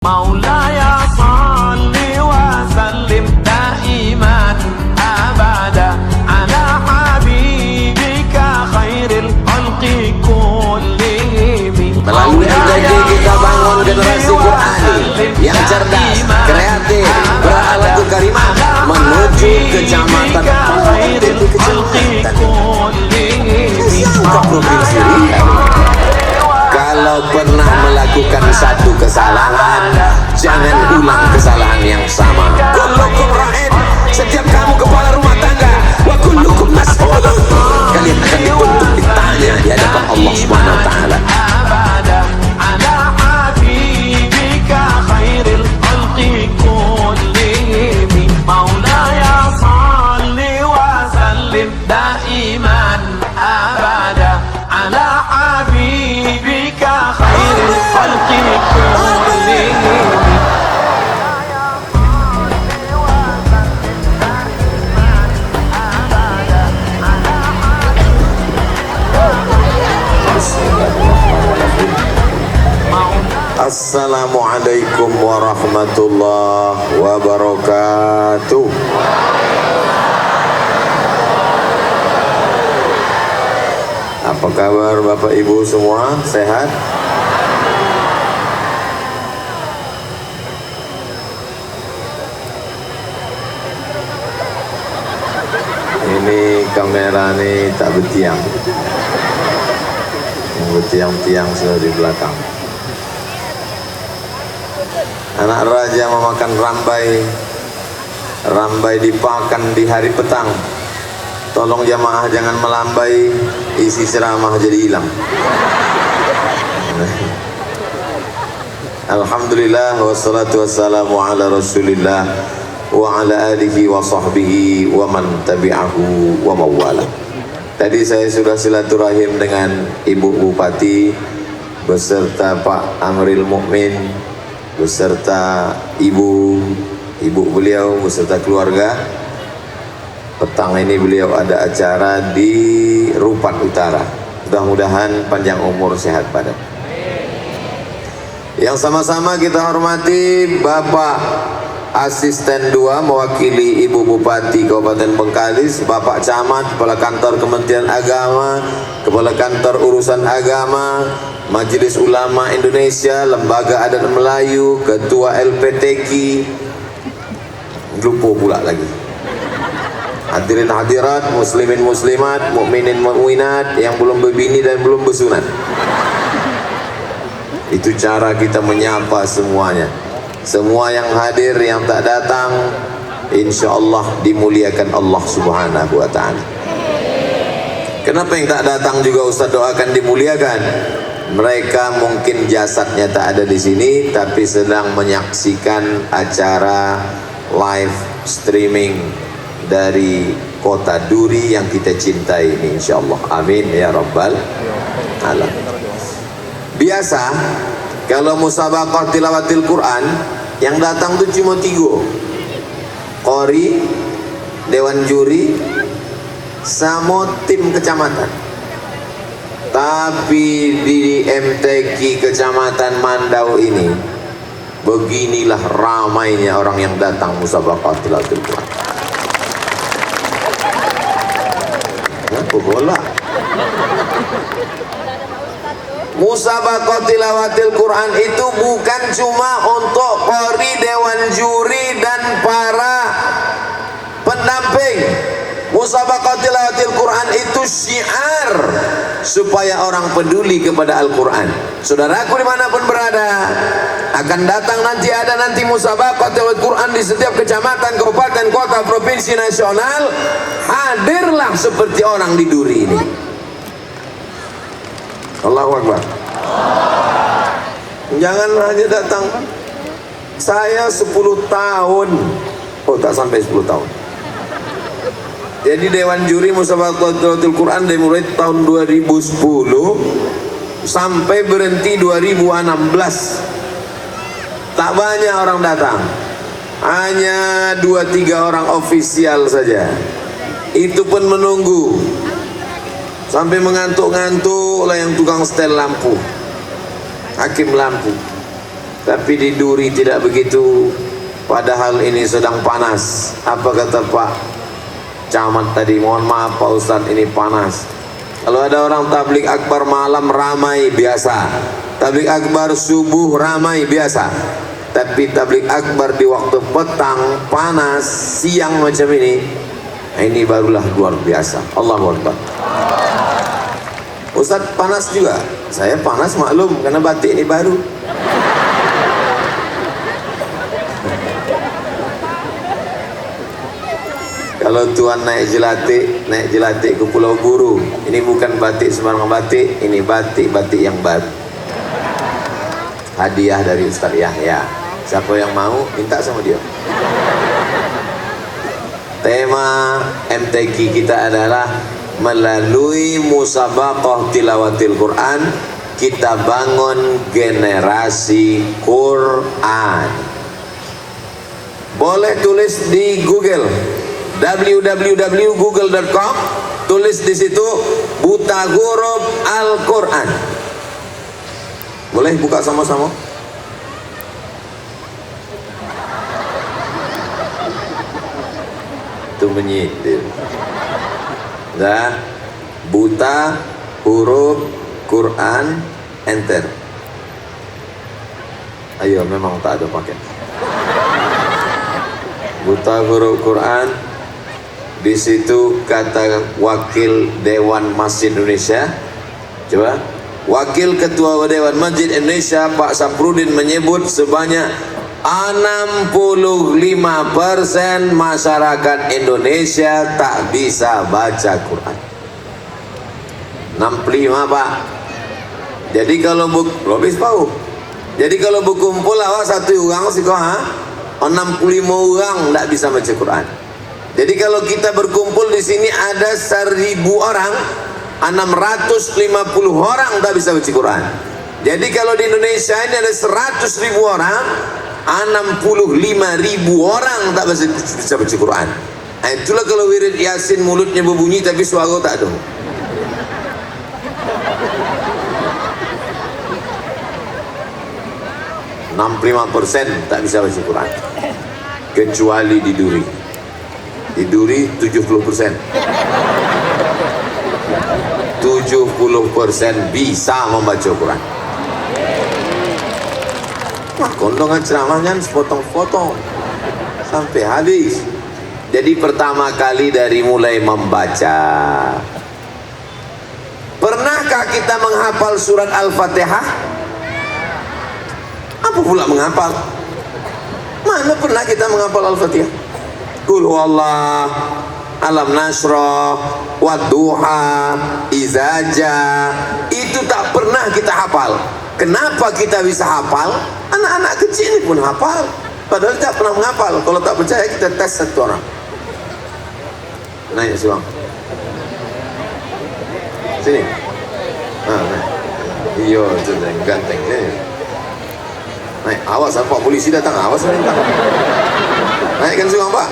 مولاي صل وسلم دائما أبدا على حبيبك خير الخلق كلهم. Melalui ITG kita bangun generasi Qurani yang cerdas, kreatif, berakhlakul karimah menuju kecamatan ke provinsi Riau. Kalau pernah melakukan satu kesalahan, jangan ulang kesalahan yang sama. Kullukum ra'in, setiap kamu kepala rumah tangga, wa kullukum mas'ulun. Kalian akan dituntut ditanya di hadapan Allah Subhanahu wa taala. Assalamualaikum warahmatullahi wabarakatuh. Apa kabar Bapak Ibu semua? Sehat? Ini kamera nih tak bertiang. Bertiang-tiang sudah di belakang. Anak raja memakan rambai dipakan di hari petang. Tolong jamaah jangan melambai, isi ceramah jadi hilang. Alhamdulillah wassalatu wassalamu ala rasulillah wa ala alihi wa sahbihi wa man tabi'ahu wa mawala. Tadi saya sudah silaturahim dengan Ibu Bupati beserta Pak Amril Mukmin beserta ibu beliau beserta keluarga. Petang ini beliau ada acara di Rupat Utara. Mudah-mudahan panjang umur, sehat badan. Yang sama-sama kita hormati Bapak Asisten 2 mewakili Ibu Bupati Kabupaten Bengkalis, Bapak Camat, Kepala Kantor Kementerian Agama, Kepala Kantor Urusan Agama, Majelis Ulama Indonesia, Lembaga Adat Melayu, Ketua LPTQ, lupa pula lagi. Hadirin hadirat, muslimin muslimat, mukminin mukminat yang belum berbini dan belum bersunat. Itu cara kita menyapa semuanya. Semua yang hadir, yang tak datang, insya Allah dimuliakan Allah Subhanahu wa ta'ala. Kenapa yang tak datang juga Ustaz doakan dimuliakan? Mereka mungkin jasadnya tak ada di sini, tapi sedang menyaksikan acara live streaming dari kota Duri yang kita cintai ini, insya Allah. Amin ya rabbal alamin. Biasa kalau musabaqah tilawatil Quran yang datang tuh cuma 3, qori, dewan juri, sama tim kecamatan. Tapi di MTQ Kecamatan Mandau ini beginilah ramainya orang yang datang musabaqah tilawatil Quran. Apa bola? Musabaqah tilawatil Quran itu bukan cuma untuk qori, dewan juri dan para pendamping. Musabaqah tilawatil Quran itu syiar supaya orang peduli kepada Al-Quran. Saudaraku dimanapun berada, akan datang nanti musabaqah tilawatil Quran di setiap kecamatan, kabupaten, kota, provinsi, nasional. Hadirlah seperti orang di Duri ini. Allahu Akbar. Jangan hanya datang. Saya 10 tahun, oh tak sampai 10 tahun. Jadi Dewan Juri Musabaqah Tilawatil Quran dari mulai tahun 2010 sampai berhenti 2016. Tak banyak orang datang. Hanya 2-3 orang ofisial saja. Itu pun menunggu. Sampai mengantuk-ngantuk lah yang tukang setel lampu, hakim lampu. Tapi di Duri tidak begitu, padahal ini sedang panas. Apa kata Pak Camat tadi? Mohon maaf Pak Ustadz, ini panas. Kalau ada orang tablik akbar malam ramai biasa, tablik akbar subuh ramai biasa, tapi tablik akbar di waktu petang panas siang macam ini barulah luar biasa. Allahu Akbar. Ustadz panas juga, saya panas maklum karena batik ini baru. Kalau tuan naik jelatik ke Pulau Buru, ini bukan batik sembarang batik, ini batik yang baru. Hadiah dari Ustaz Yahya. Siapa yang mau minta sama dia. Tema MTQ kita adalah melalui musabaqah tilawatil Quran kita bangun generasi Quran. Boleh tulis di Google www.google.com, tulis di situ buta huruf Al-Quran. Boleh buka sama-sama? Itu menyitir. Dah, buta huruf Quran, enter. Ayo, memang tak ada paket. Buta huruf Quran. Di situ kata Wakil Dewan Masjid Indonesia. Coba. Wakil Ketua Dewan Masjid Indonesia Pak Saprudin menyebut sebanyak 65% masyarakat Indonesia tak bisa baca Quran. 65 Pak. Jadi kalau habis tahu. Jadi kalau berkumpul awak satu orang sih kok 65 orang tak bisa baca Quran. Jadi kalau kita berkumpul di sini ada 1.000 orang, 650 orang tak bisa baca Quran. Jadi kalau di Indonesia ini ada 100.000 orang, 65.000 orang tak bisa baca Quran. Nah, itulah kalau wirid Yasin mulutnya berbunyi tapi suara tak ada. %65 tak bisa baca Quran, kecuali di Duri. Di Duri 70%. 70% bisa membaca Quran. Wah, kondongan ceramahnya sepotong-potong sampai habis. Jadi pertama kali dari mulai membaca. Pernahkah kita menghafal surat Al-Fatihah? Apa pula menghafal? Mana pernah kita menghafal Al-Fatihah? Qul huwallah, alam nasrah, wadduha, izaja, itu tak pernah kita hafal. Kenapa kita bisa hafal? Anak-anak kecil ini pun hafal, padahal tak pernah menghafal. Kalau tak percaya kita tes satu orang. Naik Siwang, sini. Naik. Iyo, itu ganteng sini. Naik, awas Pak polisi datang, awas datang. Naikkan Siwang Pak.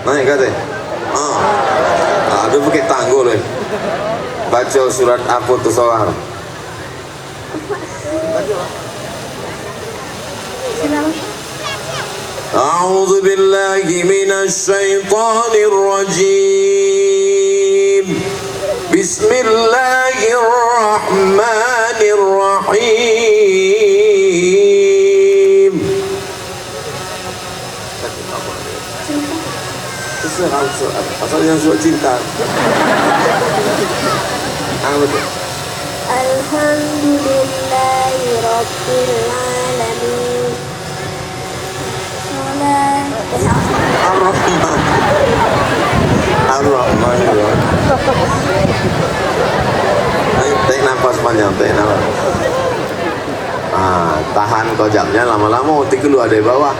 Naik kata. Ada pakai tanggul eh. Baca surat apa tu soal? A'udzu billahi minasy syaithanir rajim. Bismillahirrahmanirrahim. Asal yang suka cinta. Alhamdulillahi Rabbil Alamin. Ar-Rahman. Ar-Rahman. Tarik nafas panjang, tarik nafas. Tahan kojapnya lama-lama otak keluar dari bawah.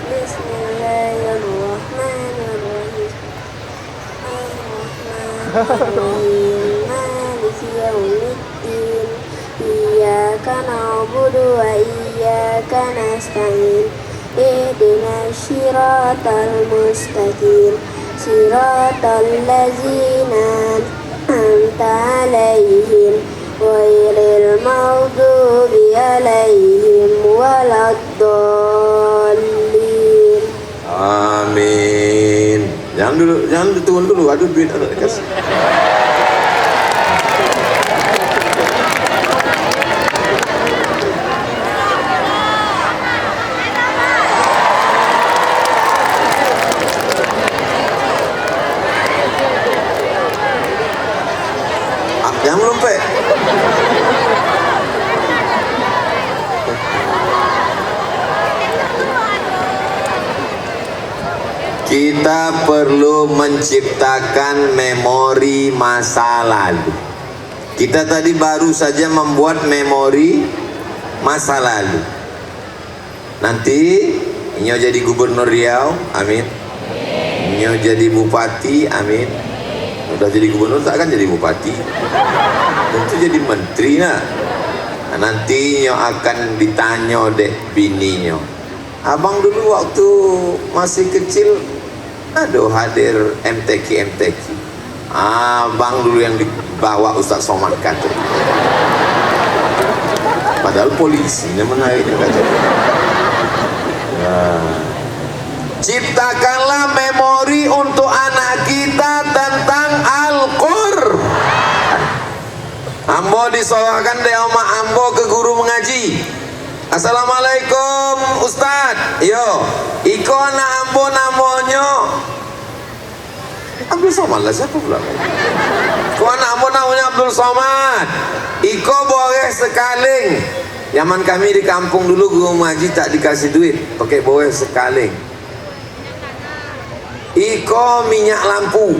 Bismillahirrahmanirrahim. Ar-Rahmanirrahim. Maliki yaumiddin. Iyyaka na'budu wa iyyaka nasta'in. اهدنا الصراط المستقيم صراط الذين أنعمت عليهم غير المغضوب عليهم ولا الضالين. Amin. Jangan ditunggu dulu. Aduh, duit anak kasih. Jangan melompet. Kita perlu menciptakan memori masa lalu. Kita tadi baru saja membuat memori masa lalu. Nanti Inyo jadi gubernur Riau, amin. Inyo jadi bupati, amin. Udah jadi gubernur tak akan jadi bupati, tentu jadi menteri nah. Nanti Inyo akan ditanya dek bininyo, abang dulu waktu masih kecil aduh hadir MTQ. Abang dulu yang dibawa Ustaz Somad kata, padahal polisi yang menariknya kata. Ciptakanlah memori untuk anak kita tentang Al-Qur'an. Ambo disoalkan deh oma Ambo ke guru mengaji. Assalamualaikum Ustad. Yo, iko anak Ambo namanya Abdul Somad lah, siapa pula? Iko anak Ambo namanya Abdul Somad. Iko boleh sekaling. Zaman kami di kampung dulu guru mengaji tak dikasih duit, pakai boleh sekaling. Iko minyak lampu.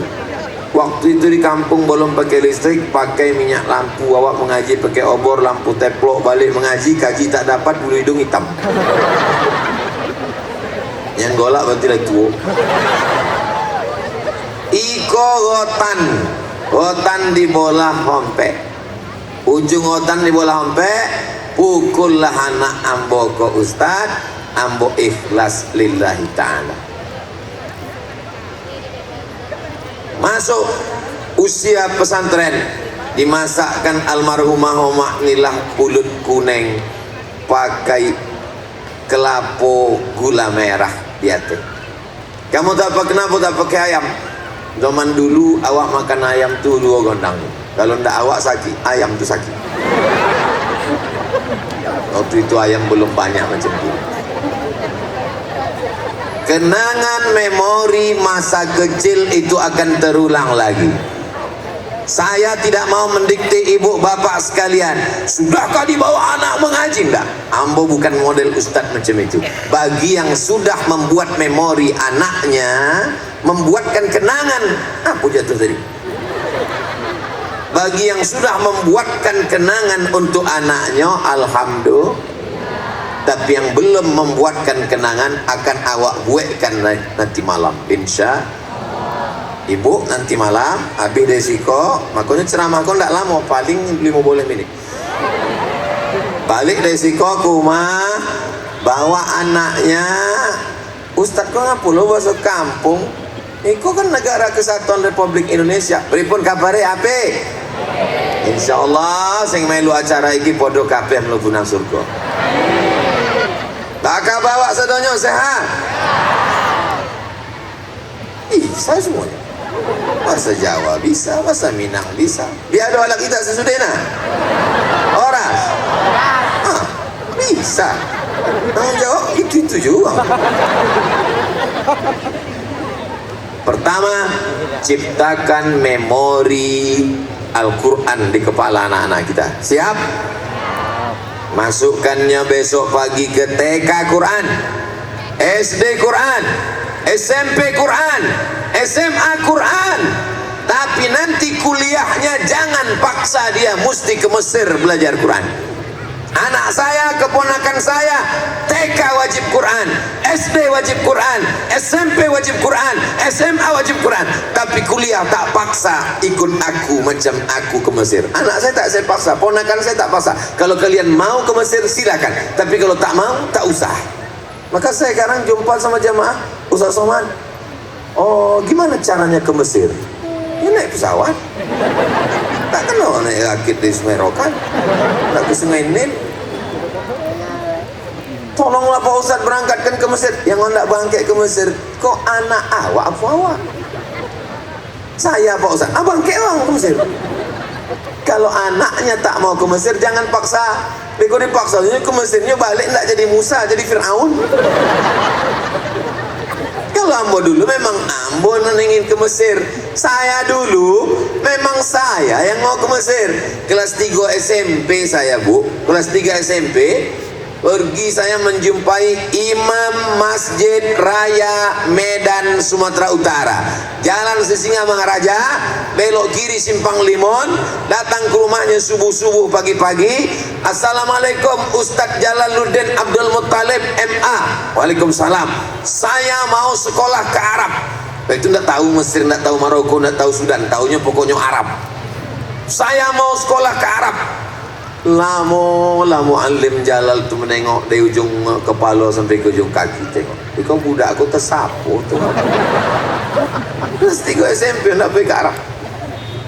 Waktu itu di kampung belum pakai listrik, pakai minyak lampu. Awak mengaji pakai obor, lampu teplok, balik mengaji, kaji tak dapat, bulu hidung hitam. Yang golak berarti lagi tua. Iko rotan di bola hompek. Ujung rotan di bola hompek, pukullah anak Ambo ke Ustad, Ambo ikhlas lillahi ta'ala. Masuk usia pesantren, dimasakkan almarhumah Mak Nilah pulut kuning pakai kelapo gula merah biate. Kamu tak apa kenapa tak pakai ayam? Zaman dulu awak makan ayam tu 2 gondang. Kalau ndak awak sakit, ayam tu sakit. Waktu itu ayam belum banyak macam tu. Kenangan memori masa kecil itu akan terulang lagi. Saya tidak mau mendikte ibu bapak sekalian, sudahkah dibawa anak mengaji? Enggak, Ambo bukan model ustadz macam itu. Bagi yang sudah membuat memori anaknya, membuatkan kenangan, aku jatuh tadi. Bagi yang sudah membuatkan kenangan untuk anaknya, alhamdulillah. Tapi yang belum membuatkan kenangan akan awak buatkan nanti malam, insya ibu. Nanti malam habis resiko, makanya ceramah kau tidak lama, paling 15 menit. Balik resiko ke rumah, bawa anaknya. Ustaz kau ngapa lo masuk kampung? Iko kan negara kesatuan Republik Indonesia. Pripun kabare ape? Insya Allah sing melu acara iki podo kabeh mlebu nang surga. Bakal bawa sedonyo sehat. Bisa semuanya. Bahasa Jawa bisa, bahasa Minang bisa. Biar ada anak kita sesudena. Oras. Bisa. Tanggung jawab itu juga. Pertama, ciptakan memori Al-Quran di kepala anak-anak kita. Siap? Masukkannya besok pagi ke TK Quran, SD Quran, SMP Quran, SMA Quran. Tapi nanti kuliahnya jangan paksa dia mesti ke Mesir belajar Quran. Anak saya, keponakan saya, TK wajib Quran, SD wajib Quran, SMP wajib Quran, SMA wajib Quran. Tapi kuliah tak paksa ikut aku macam aku ke Mesir. Anak saya tak saya paksa, ponakan saya tak paksa. Kalau kalian mau ke Mesir silakan, tapi kalau tak mau tak usah. Maka saya sekarang jumpa sama jamaah, Ustaz Somad, oh gimana caranya ke Mesir? Ya naik pesawat. Tak kenal naik rakit di Semerokan, tak ke Sungai Nil. Tolonglah Pak Ustaz berangkatkan ke Mesir. Yang hendak bangkit ke Mesir, kok anak awak apa awak? Saya Pak Ustaz, bangkit orang ke Mesir. Kalau anaknya tak mau ke Mesir, jangan paksa. Bego dipaksa ke Mesirnya balik tak jadi Musa, jadi Fir'aun. Kalau ambo dulu memang ambo ingin ke Mesir. Saya dulu memang saya yang mau ke Mesir. Kelas 3 SMP saya, Bu. Kelas 3 SMP pergi saya menjumpai Imam Masjid Raya Medan Sumatera Utara. Jalan Sisingamangaraja, belok kiri Simpang Limon, datang ke rumahnya subuh-subuh pagi-pagi. Assalamualaikum Ustadz Jalaluddin Abdul Muttalib MA. Waalaikumsalam. Saya mau sekolah ke Arab. Itu enggak tahu Mesir, enggak tahu Maroko, enggak tahu Sudan, taunya pokoknya Arab. Saya mau sekolah ke Arab. Lamo alim Jalal tu menengok dari ujung kepala sampai ke ujung kaki, tengok. Kau budak aku tersapu tu. Kelas 3 SMP nak pergi ke Arab.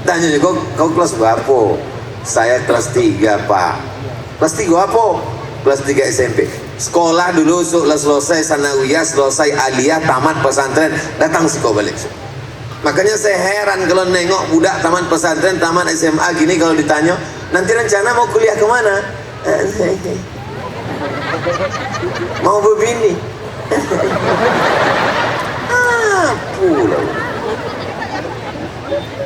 Tanya kau kelas berapa? Saya kelas 3 Pak. Kelas 3 apa? Kelas 3 SMP. Sekolah dulu selesai sanawiyah, selesai aliyah, tamat pesantren, datang sekolah balik. Makanya saya heran kalau nengok budak tamat pesantren, tamat SMA gini, kalau ditanya nanti rencana mau kuliah kemana? Mau berbini. Pulau.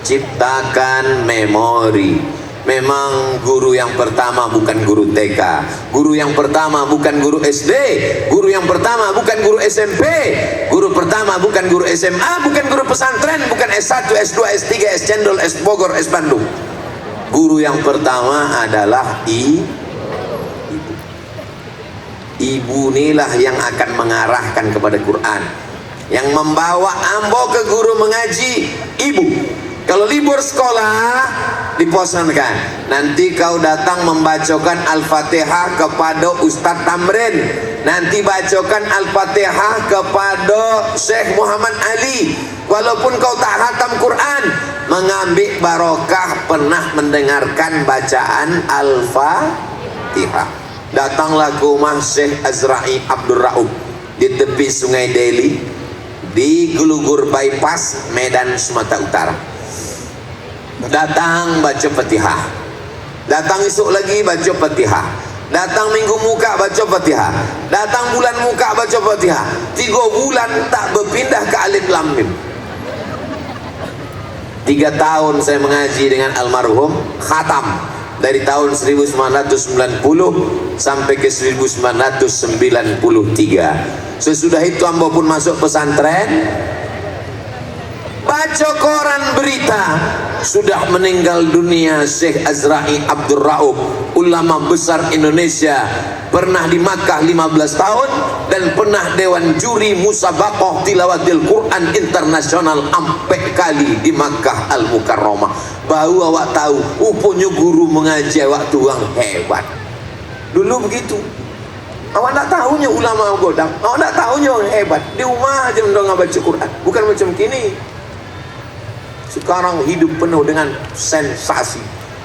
Ciptakan memori. Memang guru yang pertama bukan guru TK, guru yang pertama bukan guru SD, guru yang pertama bukan guru SMP, guru pertama bukan guru SMA, bukan guru pesantren, bukan S1, S2, S3, S Cendol, S Bogor, S Bandung. Guru yang pertama adalah ibu. Ibu inilah yang akan mengarahkan kepada Quran, yang membawa ambo ke guru mengaji, ibu. Kalau libur sekolah diposankan, nanti kau datang membacakan Al-Fatihah kepada Ustadz Tamrin, nanti bacakan Al-Fatihah kepada Syekh Muhammad Ali. Walaupun kau tak hatam Quran, mengambil barokah pernah mendengarkan bacaan Al-Fatihah. Datanglah ke rumah Syekh Azra'i Abdul Raub di tepi Sungai Deli, di Gelugur Bypass, Medan, Sumatera Utara. Datang baca Fatihah, datang esok lagi baca Fatihah, datang minggu muka baca Fatihah, datang bulan muka baca Fatihah. 3 bulan tak berpindah ke alif lam mim. 3 tahun saya mengaji dengan almarhum, khatam dari tahun 1990 sampai ke 1993. Sesudah itu hamba pun masuk pesantren. Baca koran berita sudah meninggal dunia Syekh Azra'i Abdul Raub, ulama besar Indonesia, pernah di Makkah 15 tahun dan pernah dewan juri musabaqah tilawatil Quran internasional 4 kali di Makkah Al Mukarramah. Baru awak tahu punya guru mengaji awak tuang hebat. Dulu begitu. Awak tak tahunya ulama godam, awak tak tahunya orang hebat. Di rumah aja mendong baca Quran, bukan macam kini. Sekarang hidup penuh dengan sensasi.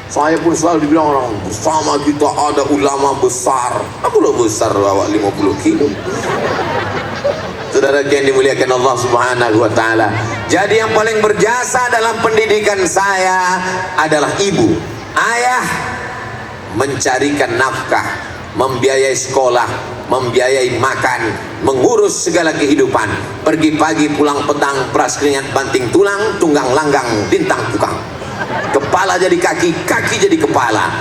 Saya pun selalu dibilang orang, bersama kita ada ulama besar. Apa lo besar awak 50 kilo? Saudara yang dimuliakan Allah Subhanahu wa taala. Jadi yang paling berjasa dalam pendidikan saya adalah ibu. Ayah mencarikan nafkah, membiayai sekolah, membiayai makan, mengurus segala kehidupan. Pergi pagi pulang petang, peras keringat banting tulang, tunggang langgang bintang tukang. Kepala jadi kaki, kaki jadi kepala.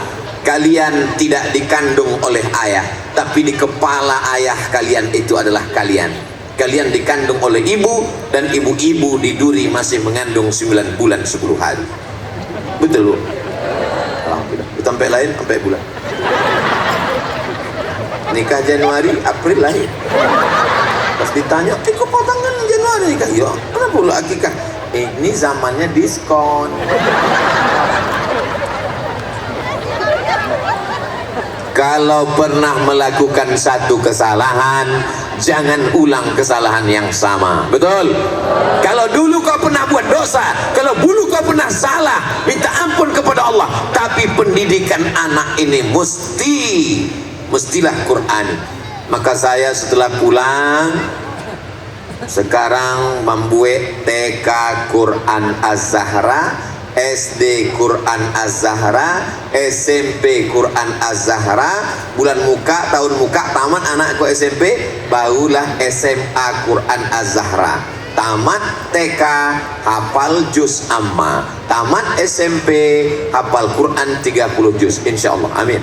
Kalian tidak dikandung oleh ayah, tapi di kepala ayah kalian itu adalah kalian. Kalian dikandung oleh ibu, dan ibu-ibu di duri masih mengandung 9 bulan 10 hari. Betul loh. Alhamdulillah. Sampai lain sampai bulan. Nikah Januari, April lahir. Pas ditanya, kok potongan Januari nikah? Ya, kenapa pula akikah? Ini zamannya diskon. Kalau pernah melakukan satu kesalahan, jangan ulang kesalahan yang sama. Betul? Kalau dulu kau pernah buat dosa, kalau dulu kau pernah salah, minta ampun kepada Allah. Tapi pendidikan anak ini mestilah Quran. Maka saya setelah pulang sekarang membuat TK Quran Az-Zahra, SD Quran Az-Zahra, SMP Quran Az-Zahra. Bulan muka, tahun muka tamat anakku SMP, barulah SMA Quran Az-Zahra. Tamat TK hafal juz amma, tamat SMP hafal Quran 30 juz insyaallah. Amin.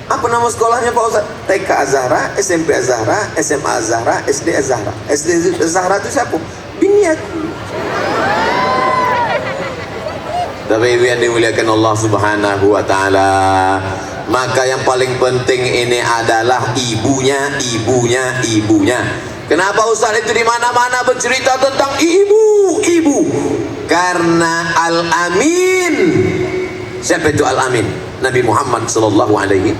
Apa nama sekolahnya Pak Ustaz? TK Az-Zahra, SMP Az-Zahra, SMA Az-Zahra, SD Az-Zahra. SD Az-Zahra itu siapa? Bini aku. Tapi yang dimuliakan Allah Subhanahu wa taala, maka yang paling penting ini adalah ibunya. Kenapa Ustaz itu di mana-mana bercerita tentang ibu? Karena Al-Amin. Siapa itu Al-Amin? Nabi Muhammad sallallahu alaihi.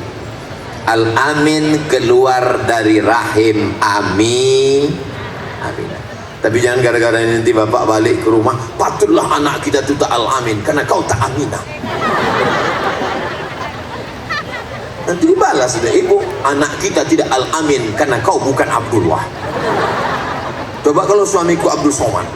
Al-Amin keluar dari rahim Amin. Tapi jangan gara-gara nanti bapak balik ke rumah, patutlah anak kita itu tak Al-Amin karena kau tak Aminah. Nanti dibalas sudah, ibu, anak kita tidak Al-Amin karena kau bukan Abdullah. Coba kalau suamiku Abdul Somad.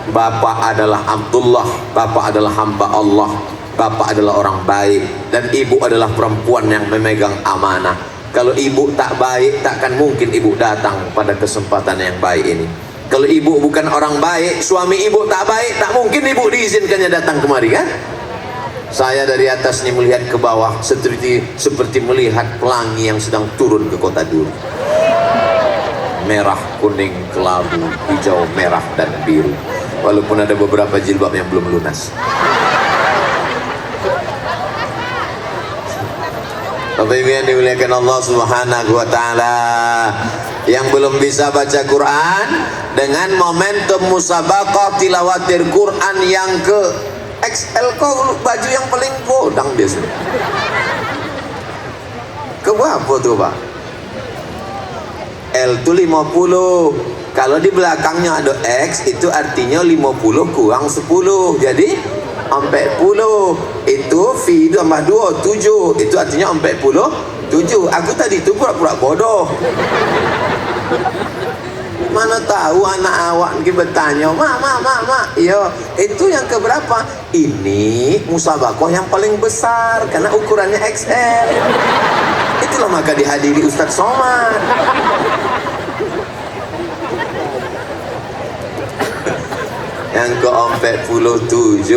Bapak adalah Abdullah, bapak adalah hamba Allah, bapak adalah orang baik, dan ibu adalah perempuan yang memegang amanah. Kalau ibu tak baik, takkan mungkin ibu datang pada kesempatan yang baik ini. Kalau ibu bukan orang baik, suami ibu tak baik, tak mungkin ibu diizinkannya datang kemari, kan? Saya dari atas ini melihat ke bawah seperti melihat pelangi yang sedang turun ke kota Duri. Merah, kuning, kelabu, hijau, merah, dan biru. Walaupun ada beberapa jilbab yang belum lunas. Bapak Ibu yang dimuliakan Allah Subhanahu wa taala, yang belum bisa baca Quran, dengan momentum musabaqah tilawatil Quran yang ke XL, kau baju yang paling kodang biasanya. Ke berapa tuh Pak? L itu 50. Kalau di belakangnya ada X, itu artinya 50 kurang 10, jadi 40. Itu V tambah 2, 7. Itu artinya 47. Aku tadi itu pura-pura bodoh. Mana tahu anak awak kita bertanya, mak, iya, itu yang keberapa? Ini musabaqah yang paling besar karena ukurannya XL. Itulah maka dihadiri Ustadz Somad. Yang ke-47,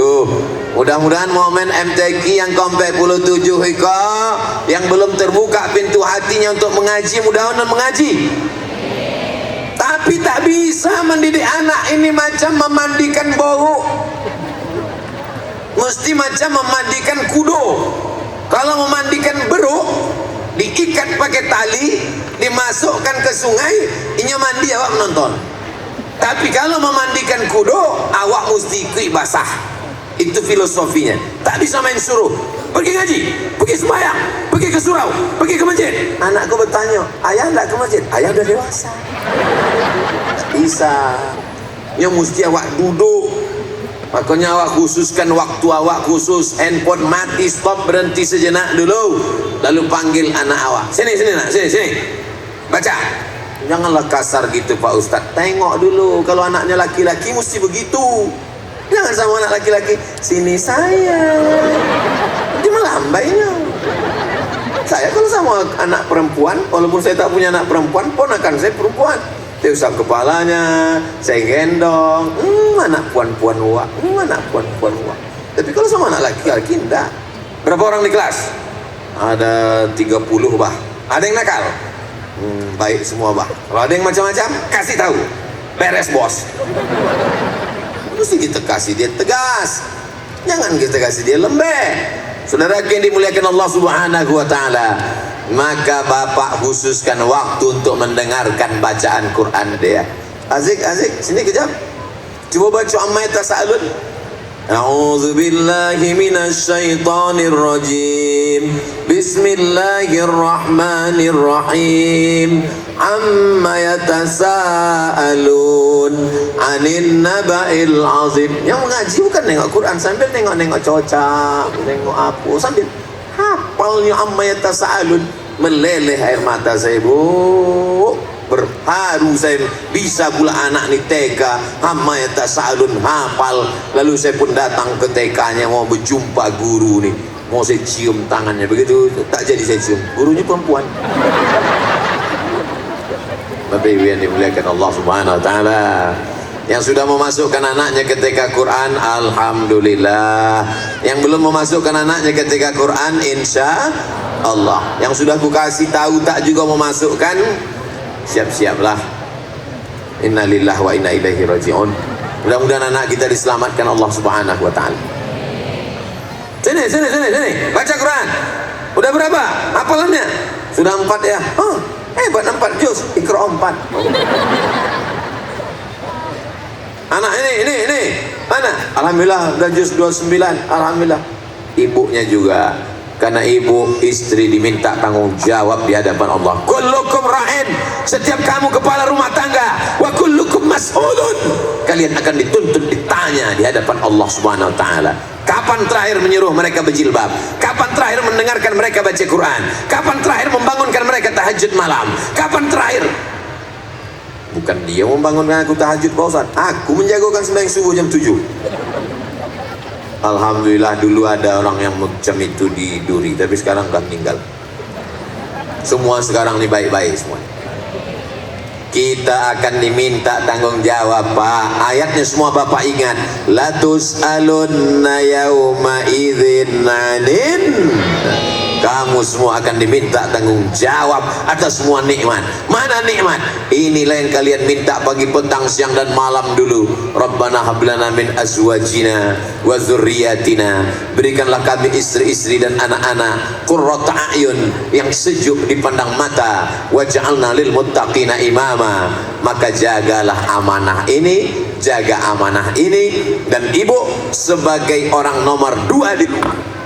mudah-mudahan momen MTQ yang ke-47 Ika, yang belum terbuka pintu hatinya untuk mengaji, mudah-mudahan mengaji. Tapi tak bisa mendidik anak ini macam memandikan bau, mesti macam memandikan kudo. Kalau memandikan beruk, diikat pakai tali, dimasukkan ke sungai, inya mandi, awak menonton. Tapi kalau memandikan kudo, awak mesti ikut basah. Itu filosofinya. Tak bisa main suruh, pergi ngaji, pergi sembahyang, pergi ke surau, pergi ke masjid. Anakku bertanya, ayah enggak ke masjid? Ayah udah dewasa. Tak bisa. Yang mesti awak duduk. Makanya awak khususkan waktu awak khusus. Handphone mati, stop, berhenti sejenak dulu. Lalu panggil anak awak. Sini nak, sini. Baca. Janganlah kasar gitu Pak Ustadz. Tengok dulu, kalau anaknya laki-laki mesti begitu. Jangan sama anak laki-laki, sini saya. Dia melambainya. Saya kalau sama anak perempuan, walaupun saya tak punya anak perempuan, ponakan saya perempuan, saya usap kepalanya, saya gendong. Anak puan-puan wak, anak puan-puan wak. Tapi kalau sama anak laki-laki enggak. Berapa orang di kelas? Ada 30 bah. Ada yang nakal? Baik semua bah. Kalau ada yang macam-macam, kasih tahu. Beres bos. Mesti kita kasih dia tegas. Jangan kita kasih dia lembek. Saudara yang dimuliakan Allah Subhanahu wa taala, maka bapak khususkan waktu untuk mendengarkan bacaan Quran dia. Azik, sini kejap. Coba baca Amma Yatasaalun. A'udzu billahi minasy syaithanir rajim. Bismillahirrahmanirrahim. Amma yatasaalun 'anin naba'il 'azim. Yang mengaji bukan nengok Quran sambil nengok-nengok cocak, nengok apa sambil hafalnya amma yatasaalun. Meleleh air mata saya, Bu. Berharu saya, bisa pula anak ni tega amma yatasaalun hafal. Lalu saya pun datang ke TK-nya mau berjumpa guru ni, mau saya cium tangannya, begitu tak jadi saya cium, gurunya perempuan. Bapak Ibu yang dimuliakan Allah Subhanahu wa taala, yang sudah memasukkan anaknya ke TK Quran, alhamdulillah. Yang belum memasukkan anaknya ke TK Quran, insya Allah. Yang sudah ku kasih tahu tak juga memasukkan, siap-siaplah. Innalillahi wa inna ilaihi raji'un. Mudah-mudahan anak kita diselamatkan Allah Subhanahu wa taala. Sini, baca Quran. Udah berapa hafalannya? Sudah 4 ya? Oh, hebat, 4 juz. Iqra 4. Anak ini mana? Alhamdulillah udah juz 29. Alhamdulillah. Ibunya juga, karena ibu istri diminta tanggung jawab di hadapan Allah. Kullukum ra'in, setiap kamu kepala rumah tangga, wa kullukum mas'ulun, kalian akan dituntut ditanya di hadapan Allah Subhanahu wa taala. Kapan terakhir menyuruh mereka berjilbab? Kapan terakhir mendengarkan mereka baca Quran? Kapan terakhir membangunkan mereka tahajud malam? Kapan terakhir? Bukan dia membangunkan aku tahajud, Pak Ustaz. Aku menjagokan sembahyang subuh jam 7. Alhamdulillah, dulu ada orang yang macam itu di Duri, tapi sekarang udah meninggal. Semua sekarang ini baik-baik semua. Kita akan diminta tanggung jawab, Pak. Ayatnya semua Bapak ingat. La tus'alunna yauma idzin 'anin. Kamu semua akan diminta tanggung jawab atas semua nikmat. Mana nikmat? Inilah yang kalian minta pagi, petang, siang dan malam dulu. Rabbana hablana min azwajina wa dzurriyyatina. Berikanlah kami istri-istri dan anak-anak qurrata a'yun, yang sejuk dipandang mata. Waj'alna lil muttaqina imama. Maka jagalah amanah ini, jaga amanah ini. Dan ibu sebagai orang nomor 2 di rumah.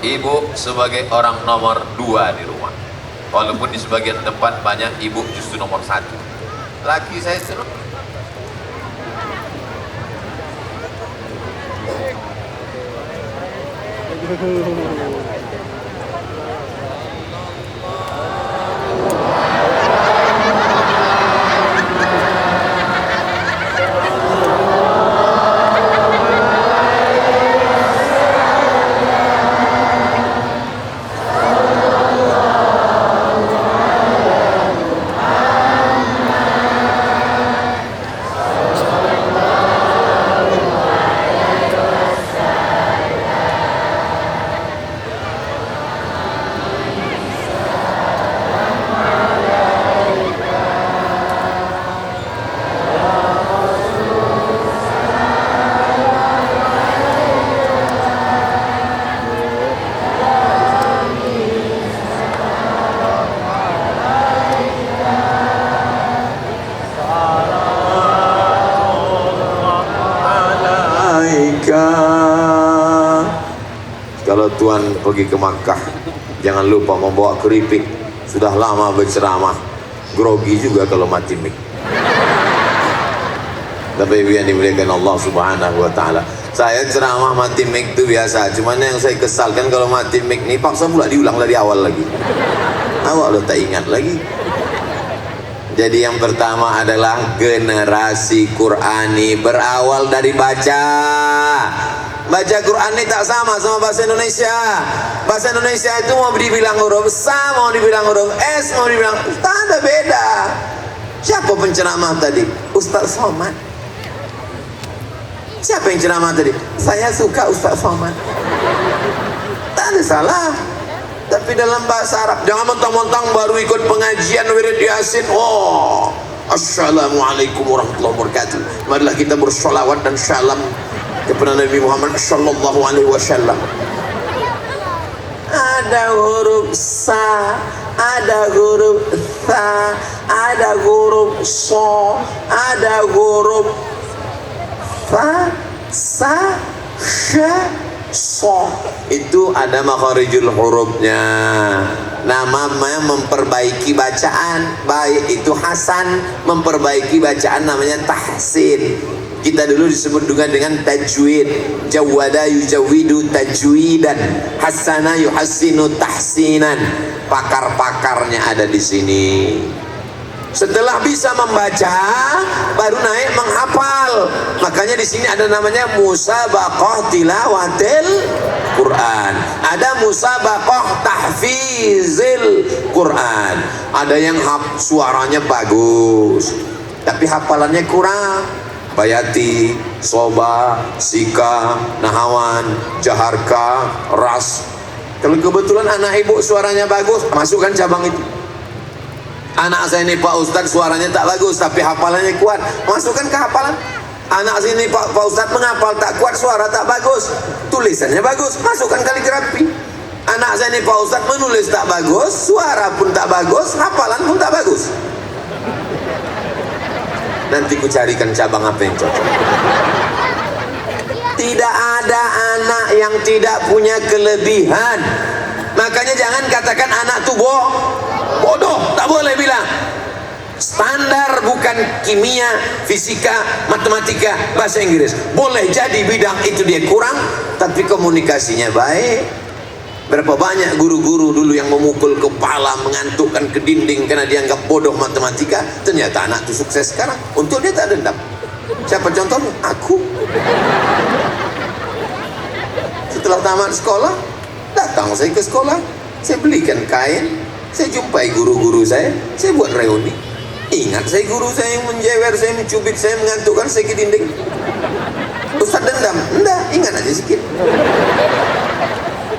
Ibu sebagai orang nomor 2 di rumah. Walaupun di sebagian tempat banyak ibu justru nomor 1. Laki saya itu kalau Tuhan pergi ke Makkah, jangan lupa membawa keripik. Sudah lama berceramah, grogi juga kalau mati mik. Bapak Ibu yang dimuliakan Allah Subhanahu wa taala, saya ceramah mati mik itu biasa. Cuman yang saya kesalkan kalau mati mik nih paksa pula diulang dari awal lagi. Awak lo tak ingat lagi. Jadi yang pertama adalah generasi Qurani, berawal dari baca. Baca Quran ini tak sama bahasa Indonesia. Bahasa Indonesia itu mau dibilang huruf sa, mau dibilang huruf s, mau dibilang, tak ada beda. Siapa penceramah tadi? Ustaz Somad. Siapa yang ceramah tadi? Saya suka Ustaz Somad. Tak ada salah. Tapi dalam bahasa Arab, jangan mentang-mentang baru ikut pengajian wirid Yasin, oh, assalamualaikum warahmatullahi wabarakatuh, marilah kita bersolawat dan salam kepada Nabi Muhammad sallallahu alaihi wasallam. Ada huruf sa, ada huruf tha, ada huruf so, ada huruf fa, sa, sha, So itu ada makharijul hurufnya. Namanya memperbaiki bacaan. Baik itu hasan, memperbaiki bacaan namanya tahsin. Kita dulu disebut juga dengan tajwid. Jawada yujawidu tajwidan, hasana yuhassinu tahsinan. Pakar-pakarnya ada di sini. Setelah bisa membaca, baru naik menghafal. Makanya di sini ada namanya musabaqah tilawatil Quran. Ada musabaqah tahfizil Quran. Ada yang suaranya bagus, tapi hafalannya kurang. Bayati, Soba, Sika, Nahawan, Jaharka, Ras. Kalau kebetulan anak ibu suaranya bagus, masukkan cabang itu. Anak saya ini Pak Ustadz suaranya tak bagus tapi hafalannya kuat, masukkan ke hafalan. Anak saya ini Pak Ustadz menghafal tak kuat, suara tak bagus, tulisannya bagus, masukkan kaligrafi. Anak saya ini Pak Ustadz menulis tak bagus, suara pun tak bagus, hafalan pun tak bagus. Nanti ku carikan cabang apa yang cocok. Tidak ada anak yang tidak punya kelebihan. Makanya jangan katakan anak itu bodoh, tak boleh bilang. Standar bukan kimia, fisika, matematika, bahasa Inggris. Boleh jadi bidang itu dia kurang, tapi komunikasinya baik. Berapa banyak guru-guru dulu yang memukul kepala, mengantukkan ke dinding karena dianggap bodoh matematika. Ternyata anak itu sukses sekarang. Untuk dia tak dendam. Siapa contohnya? Aku. Setelah tamat sekolah, datang saya ke sekolah, saya belikan kain, saya jumpai guru-guru saya buat reuni. Ingat saya guru saya yang menjewer, saya mencubit, saya mengantukkan saya ke dinding. Ustaz dendam? Enggak, ingat aja sedikit.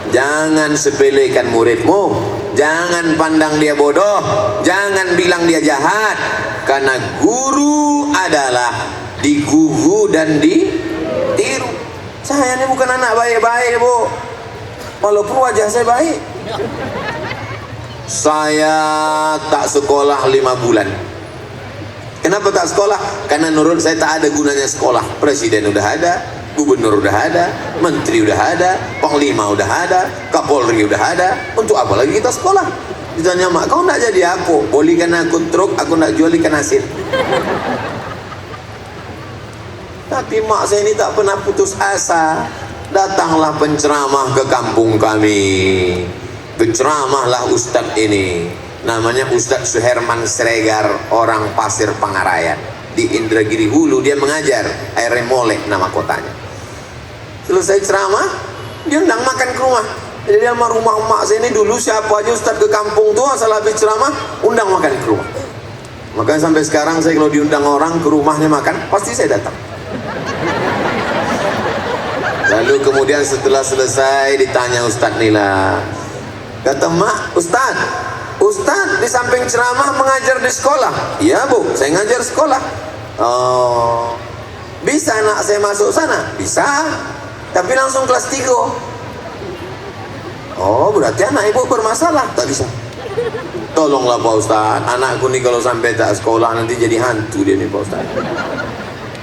Jangan sepelekan muridmu, jangan pandang dia bodoh, jangan bilang dia jahat, karena guru adalah digugu dan ditiru. Saya ini bukan anak baik-baik, Bu, walaupun wajah saya baik. Saya tak sekolah 5 bulan. Kenapa tak sekolah? Karena menurut saya tak ada gunanya sekolah. Presiden udah ada, gubernur udah ada, menteri udah ada, panglima udah ada, kapolri udah ada. Untuk apa lagi kita sekolah? Ditanya, mak, kau nak jadi apa? Bolikan aku truk, aku nak jual ikan asin. Tapi mak saya ini tak pernah putus asa. Datanglah penceramah ke kampung kami. Berceramahlah Ustadz ini. Namanya Ustadz Suherman Sregar, orang Pasir Pangarayan. Di Indragiri Hulu dia mengajar. Air Molek nama kotanya. Selesai ceramah, dia undang makan ke rumah. Jadi dia sama rumah emak saya ini dulu, siapa aja Ustadz ke kampung tuh asal habis ceramah, undang makan ke rumah. Makanya sampai sekarang saya kalau diundang orang ke rumahnya makan, pasti saya datang. Lalu kemudian setelah selesai ditanya Ustadz Nila, kata mak, Ustadz di samping ceramah mengajar di sekolah? Iya Bu, saya ngajar sekolah. Oh, bisa anak saya masuk sana? Bisa, tapi langsung kelas 3. Oh, berarti anak ibu bermasalah. Tak bisa. Tolonglah Pak Ustadz, anakku nih kalau sampai tak sekolah nanti jadi hantu dia nih Pak Ustadz.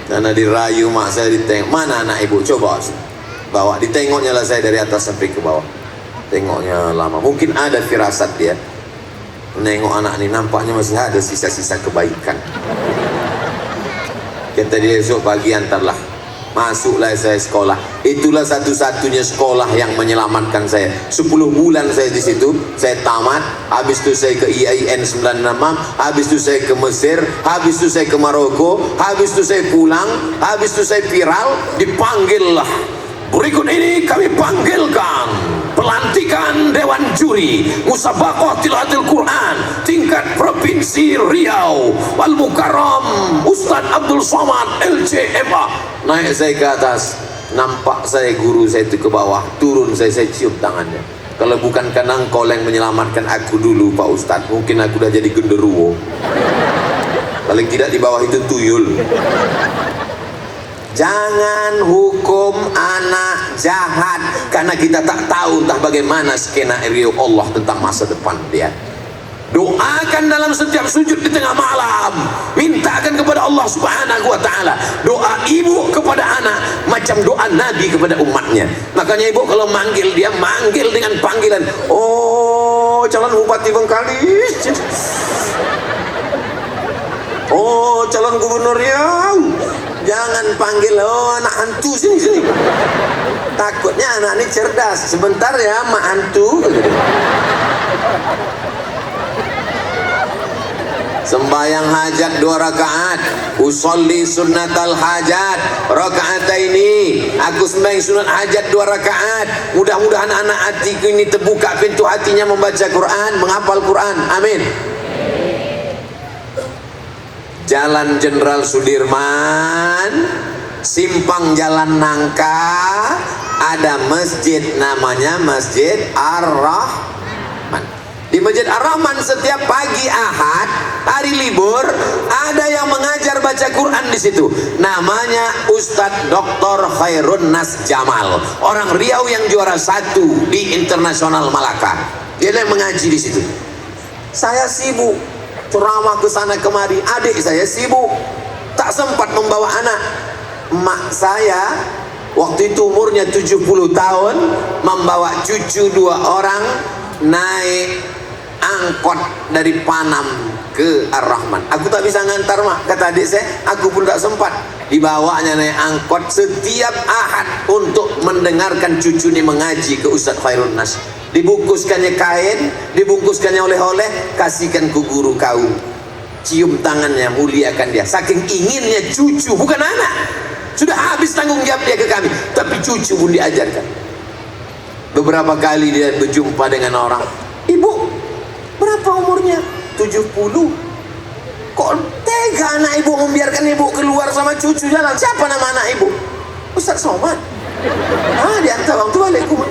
Karena dirayu mak saya, ditengok, mana anak ibu, coba bawa. Ditengoknya lah saya dari atas sampai ke bawah. Tengoknya lama, mungkin ada firasat dia. Menengok anak ini nampaknya masih ada sisa-sisa kebaikan. Kata dia, esok pagi antarlah. Masuklah saya sekolah. Itulah satu-satunya sekolah yang menyelamatkan saya. 10 bulan saya di situ. Saya tamat. Habis itu saya ke IAIN 96. Habis itu saya ke Mesir. Habis itu saya ke Maroko. Habis itu saya pulang. Habis itu saya viral. Dipanggil lah. Berikut ini kami panggilkan pelantikan Dewan Juri Musabaqah Tilawatil Quran tingkat Provinsi Riau, Al-Mukarram Ustadz Abdul Somad LCMA. Naik saya ke atas, nampak saya guru saya itu ke bawah. Turun saya cium tangannya. Kalau bukan karena engkau yang menyelamatkan aku dulu Pak Ustadz, mungkin aku udah jadi genderuwo. Paling tidak di bawah itu tuyul. Jangan hukum anak jahat karena kita tak tahu entah bagaimana skenario Allah tentang masa depan dia. Doakan dalam setiap sujud di tengah malam, mintakan kepada Allah Subhanahu wa ta'ala. Doa ibu kepada anak macam doa Nabi kepada umatnya. Makanya ibu kalau manggil, dia manggil dengan panggilan, oh calon bupati Bengkalis, oh calon gubernur Riau. Jangan panggil, oh anak hantu sini. Takutnya anak ini cerdas, sebentar ya mak hantu. Sembahyang hajat 2 rakaat, usolli sunnatal hajat rakaataini, aku sembahyang sunat hajat 2 rakaat. Mudah-mudahan anak hatiku ini terbuka pintu hatinya membaca Quran, menghafal Quran. Amin. Jalan Jenderal Sudirman, simpang Jalan Nangka, ada masjid namanya Masjid Ar-Rahman. Di Masjid Ar-Rahman setiap pagi Ahad, hari libur, ada yang mengajar baca Quran di situ. Namanya Ustadz Dr. Khairun Nas Jamal, orang Riau yang juara 1 di Internasional Malaka. Dia yang mengaji di situ. Saya sibuk ceramah ke sana kemari, adik saya sibuk, tak sempat membawa anak. Emak saya waktu itu umurnya 70 tahun, membawa cucu 2 orang naik angkot dari Panam ke Ar-Rahman. Aku tak bisa ngantar mak, kata adik saya, aku pun tak sempat. Dibawanya naik angkot setiap Ahad untuk mendengarkan cucu ini mengaji ke Ustadz Khairun Nas. Dibungkuskannya kain, dibungkuskannya oleh-oleh, kasihkan ke guru kau, cium tangannya, muliakan dia. Saking inginnya cucu, bukan anak, sudah habis tanggung jawab dia ke kami, tapi cucu pun diajarkan. Beberapa kali dia berjumpa dengan orang, ibu berapa umurnya? 70. Kok tega anak ibu membiarkan ibu keluar sama cucu jalan? Siapa nama anak ibu? Ustaz Somad. Diantar orang tua balik rumah.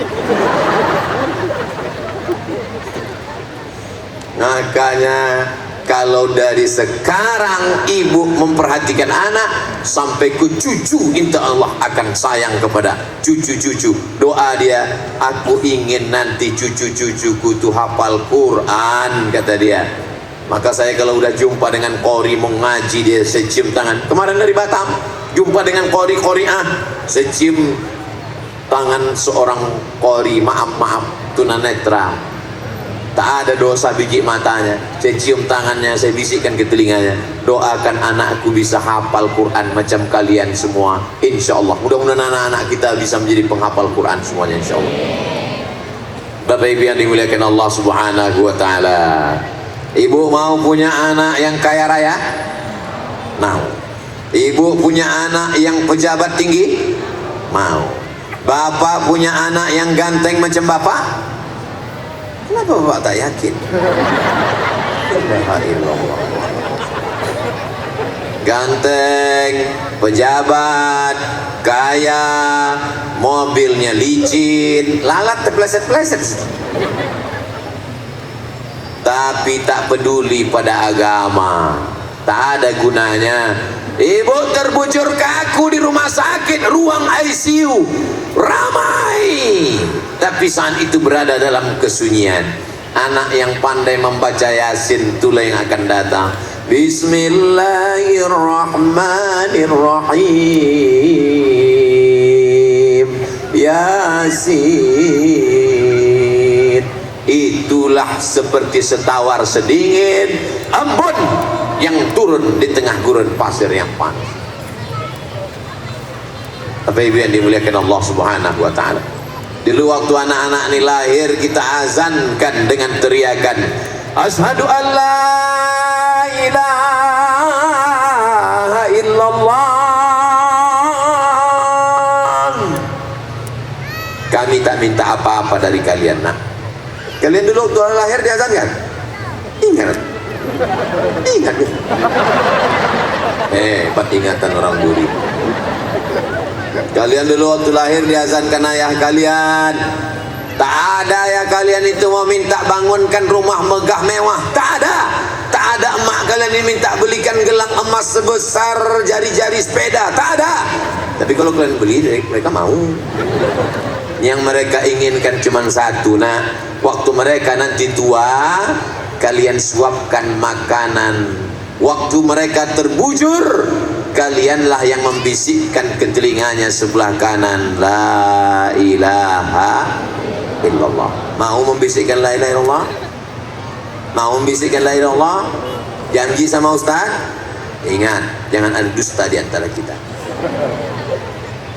Makanya kalau dari sekarang ibu memperhatikan anak sampai ke cucu, insya Allah akan sayang kepada cucu-cucu. Doa dia, aku ingin nanti cucu-cucuku tuh hafal Quran, kata dia. Maka saya kalau udah jumpa dengan qori mau ngaji, dia saya cium tangan. Kemarin dari Batam jumpa dengan qori'ah, saya cium tangan seorang qori, maaf tunanetra, tak ada dosa biji matanya. Saya cium tangannya, saya bisikkan ke telinganya, doakan anakku bisa hafal Quran macam kalian semua, insya Allah. Mudah-mudahan anak-anak kita bisa menjadi penghafal Quran semuanya, insya Allah. Bapak Ibu yang dimuliakan Allah Subhanahu wa ta'ala, ibu mau punya anak yang kaya raya? Mau. Ibu punya anak yang pejabat tinggi? Mau. Bapak punya anak yang ganteng macam bapak? Kenapa bapak tak yakin? Ganteng, pejabat, kaya, mobilnya licin, lalat terpleset-pleset, tapi tak peduli pada agama, tak ada gunanya. Ibu terbujur kaku di rumah sakit, ruang ICU ramai, tapi saat itu berada dalam kesunyian. Anak yang pandai membaca Yasin itulah yang akan datang. Bismillahirrahmanirrahim. Yasin. Itulah seperti setawar sedingin embun yang turun di tengah gurun pasir yang panas. Bapak Ibu yang dimuliakan Allah Subhanahu wa ta'ala, dulu waktu anak-anak ini lahir, kita azankan dengan teriakan asyhadu an la ilaha illallah. Kami tak minta apa-apa dari kalian, nak. Kalian dulu waktu lahir diazankan? Ingat? Ingat ya? Hebat ingatan orang buri. Kalian dulu waktu lahir diazankan ayah kalian. Tak ada ya kalian itu mau minta bangunkan rumah megah mewah. Tak ada. Tak ada emak kalian ini minta belikan gelang emas sebesar jari-jari sepeda. Tak ada. Tapi kalau kalian beli, mereka mau. Yang mereka inginkan cuma satu, nak. Waktu mereka nanti tua, kalian suapkan makanan. Waktu mereka terbujur, kalianlah yang membisikkan ke telinganya sebelah kanan, la ilaha illallah. Mau membisikkan la ilaha illallah? Mau membisikkan la ilaha illallah? Janji sama Ustaz? Ingat, jangan ada dusta di antara kita.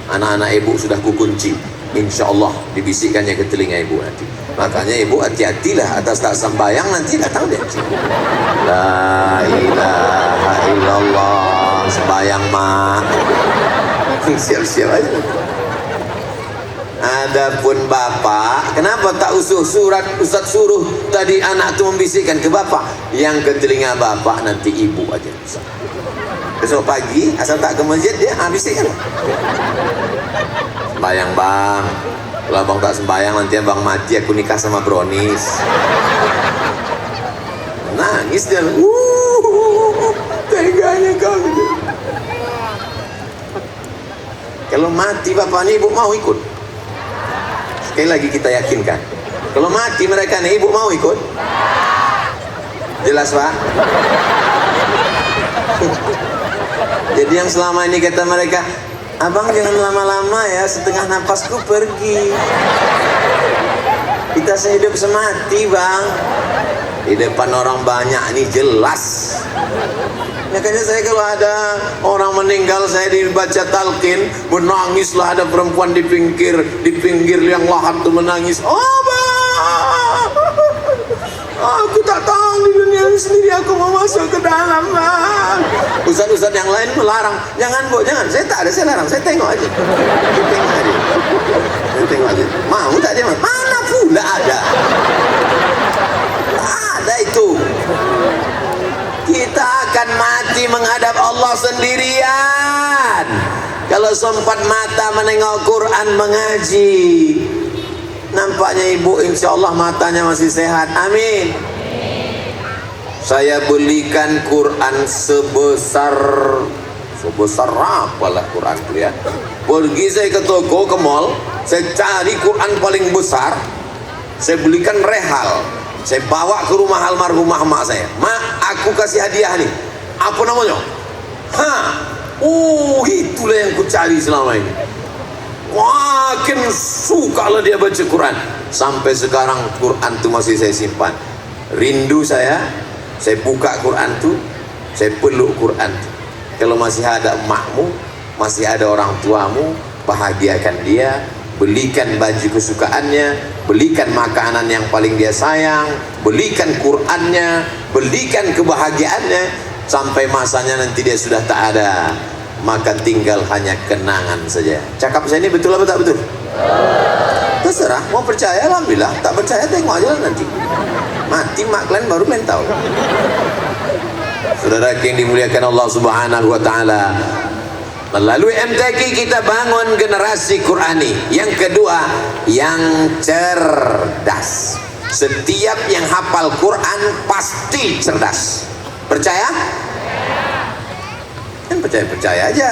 Anak-anak ibu sudah kukunci, insya Allah dibisikkannya ke telinga ibu nanti. Makanya ibu hati-hatilah atas tak sembahyang, nanti datang dia. La ilaha illallah. Sembahyang mak siap-siap aja. Adapun bapak, kenapa tak usuh surat Ustaz suruh tadi anak tu membisikkan ke bapak? Yang ke telinga bapak nanti ibu aja. Besok pagi asal tak ke masjid dia bisikkan. Sembahyang bang, kalau abang tak sembahyang nanti abang mati, aku nikah sama Bronis. Nangis dia, teganya kau gitu. Kalau mati bapak ni ibu mau ikut? Sekali lagi kita yakinkan, kalau mati mereka ni ibu mau ikut? Jelas pak? Jadi yang selama ini kata mereka, abang jangan lama-lama ya, setengah napasku pergi. Kita sehidup semati bang. Di depan orang banyak ini jelas. Makanya saya kalau ada orang meninggal, saya dibaca talqin, menangislah, ada perempuan di pinggir yang lahat tuh menangis. Oh bang, aku tak tahu di dunia ini sendiri, aku mau masuk ke dalam bang. Ustaz-ustaz yang lain melarang, jangan bu, jangan. Saya tak ada, saya larang, saya tengok aja. Saya tengok aja. Mau tak dia? Mana pula ada? Ada itu. Kita akan mati menghadap Allah sendirian. Kalau sempat mata menengok Quran mengaji, nampaknya ibu insya Allah matanya masih sehat. Amin. Saya belikan Quran sebesar apalah Quran itu ya. Pergi saya ke toko, ke mall, saya cari Quran paling besar, saya belikan rehal, saya bawa ke rumah almarhumah mak saya. Mak, aku kasih hadiah nih. Apa namanya? Itulah yang ku cari selama ini. Makin suka lah dia baca Quran. Sampai sekarang Quran itu masih saya simpan. Rindu saya buka Quran tu, saya peluk Quran tu. Kalau masih ada emakmu, masih ada orang tuamu, bahagiakan dia, belikan baju kesukaannya, belikan makanan yang paling dia sayang, belikan Qurannya, belikan kebahagiaannya, sampai masanya nanti dia sudah tak ada, maka tinggal hanya kenangan saja. Cakap saya ini betul apa tak betul? Terserah, mau percaya alhamdulillah, tak percaya tengok aja lah nanti. Mati mak kalian baru kalian tahu. Saudara yang dimuliakan Allah Subhanahu wa taala, melalui MTQ kita bangun generasi Qurani. Yang kedua, yang cerdas. Setiap yang hafal Quran pasti cerdas. Percaya? Kan percaya aja.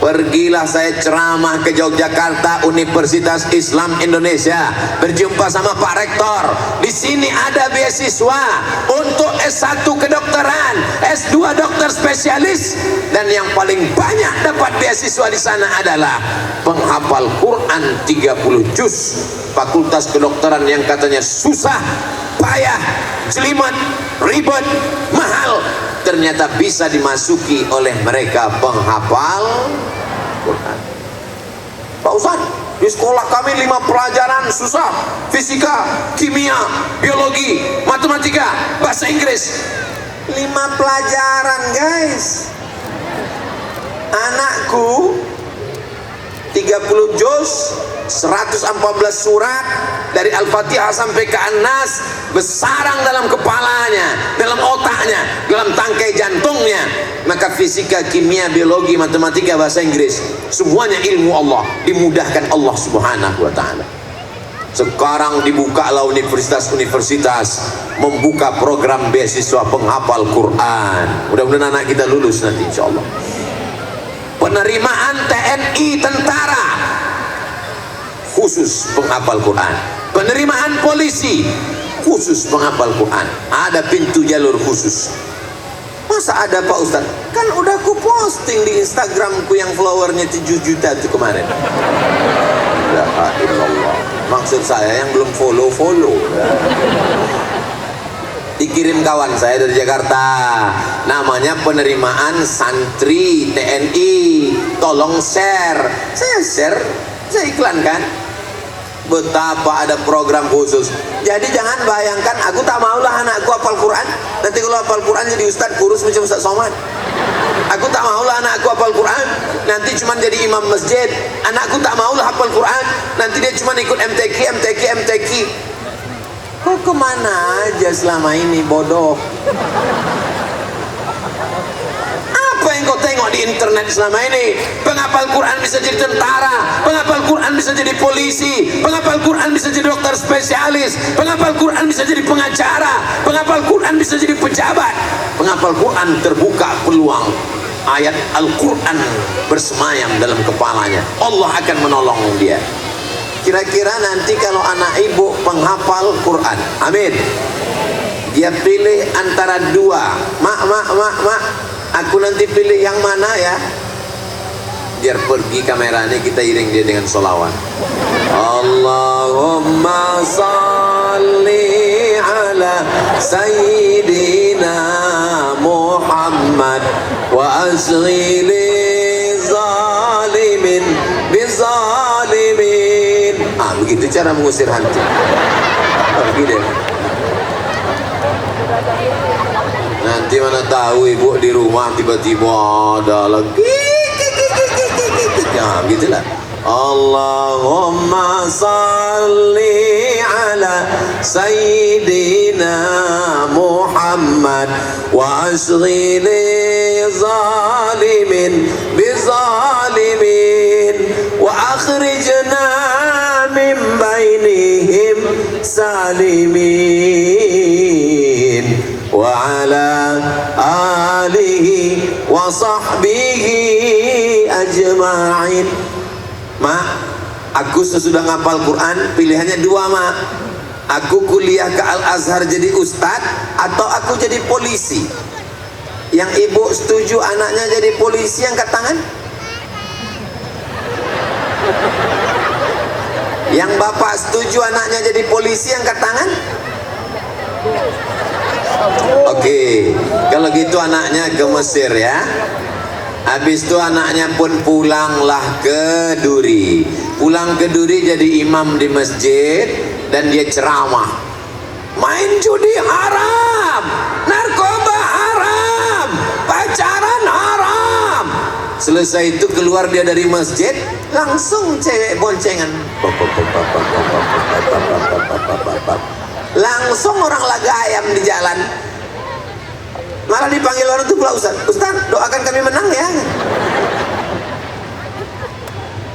Pergilah saya ceramah ke Yogyakarta, Universitas Islam Indonesia, berjumpa sama Pak Rektor. Di sini ada beasiswa untuk S1 kedokteran, S2 dokter spesialis, dan yang paling banyak dapat beasiswa di sana adalah penghafal Quran 30 juz. Fakultas kedokteran yang katanya susah, payah, jelimet, ribet, mahal, ternyata bisa dimasuki oleh mereka penghafal Quran. Pak Ustaz, di sekolah kami 5 pelajaran susah: fisika, kimia, biologi, matematika, bahasa Inggris. 5 pelajaran guys. Anakku 30 juz, 114 surat dari Al-Fatihah sampai ke An-Nas bersarang dalam kepalanya, dalam otaknya, dalam tangkai jantungnya. Maka fisika, kimia, biologi, matematika, bahasa Inggris, semuanya ilmu Allah, dimudahkan Allah Subhanahu wa taala. Sekarang dibukalah universitas-universitas membuka program beasiswa penghafal Quran. Mudah-mudahan anak kita lulus nanti insyaallah. Penerimaan TNI tentara khusus penghafal Quran, penerimaan polisi khusus penghafal Quran, ada pintu jalur khusus. Masa ada Pak Ustaz? Kan udah aku posting di Instagramku yang followernya 7 juta itu kemarin. La ilallah. Maksud saya yang belum follow. Dikirim kawan saya dari Jakarta, namanya penerimaan santri TNI, tolong share. Saya share, saya iklankan. Betapa ada program khusus. Jadi jangan bayangkan, aku tak maulah anakku hafal Quran. Nanti kalau hafal Quran jadi ustaz kurus macam Ustaz Somad. Aku tak maulah anakku hafal Quran, nanti cuma jadi imam masjid. Anakku tak maulah hafal Quran, nanti dia cuma ikut MTQ. Kau kemana aja selama ini bodoh? Apa yang kau tengok di internet selama ini? Penghafal Quran bisa jadi tentara, penghafal Quran bisa jadi polisi, penghafal Quran bisa jadi dokter spesialis, penghafal Quran bisa jadi pengacara, penghafal Quran bisa jadi pejabat. Penghafal Quran terbuka peluang, ayat Al-Quran bersemayam dalam kepalanya, Allah akan menolong dia. Kira-kira nanti kalau anak ibu penghafal Quran, amin, dia pilih antara dua, mak, aku nanti pilih yang mana ya? Biar pergi kameranya, kita iring dia dengan sholawat. Allahumma salli ala Sayyidina Muhammad wa asghili zalimin bizalimin. Begitu cara mengusir hantu. Pergi deh. Nanti mana tahu ibu di rumah tiba-tiba ada lagi. Ya, gitulah. Allahumma salli ala Sayyidina Muhammad wa asghili zalimin bizalimin wa akhrijna min bainihim salimin wa ala alihi wa sahbihi ajma'in. Mak, aku sesudah ngapal Quran pilihannya dua, Mak. Aku kuliah ke Al-Azhar jadi ustadz atau aku jadi polisi. Yang ibu setuju anaknya jadi polisi, angkat tangan. Yang bapak setuju anaknya jadi polisi, angkat tangan. Oke, kalau gitu anaknya ke Mesir ya. Habis itu anaknya pun pulanglah ke Duri. Pulang ke Duri jadi imam di masjid dan dia ceramah. Main judi haram, narkoba haram, pacaran haram. Selesai itu keluar dia dari masjid, langsung cewek boncengan. Langsung orang laga ayam di jalan. Malah dipanggil orang itu pula, Ustaz, doakan kami menang ya.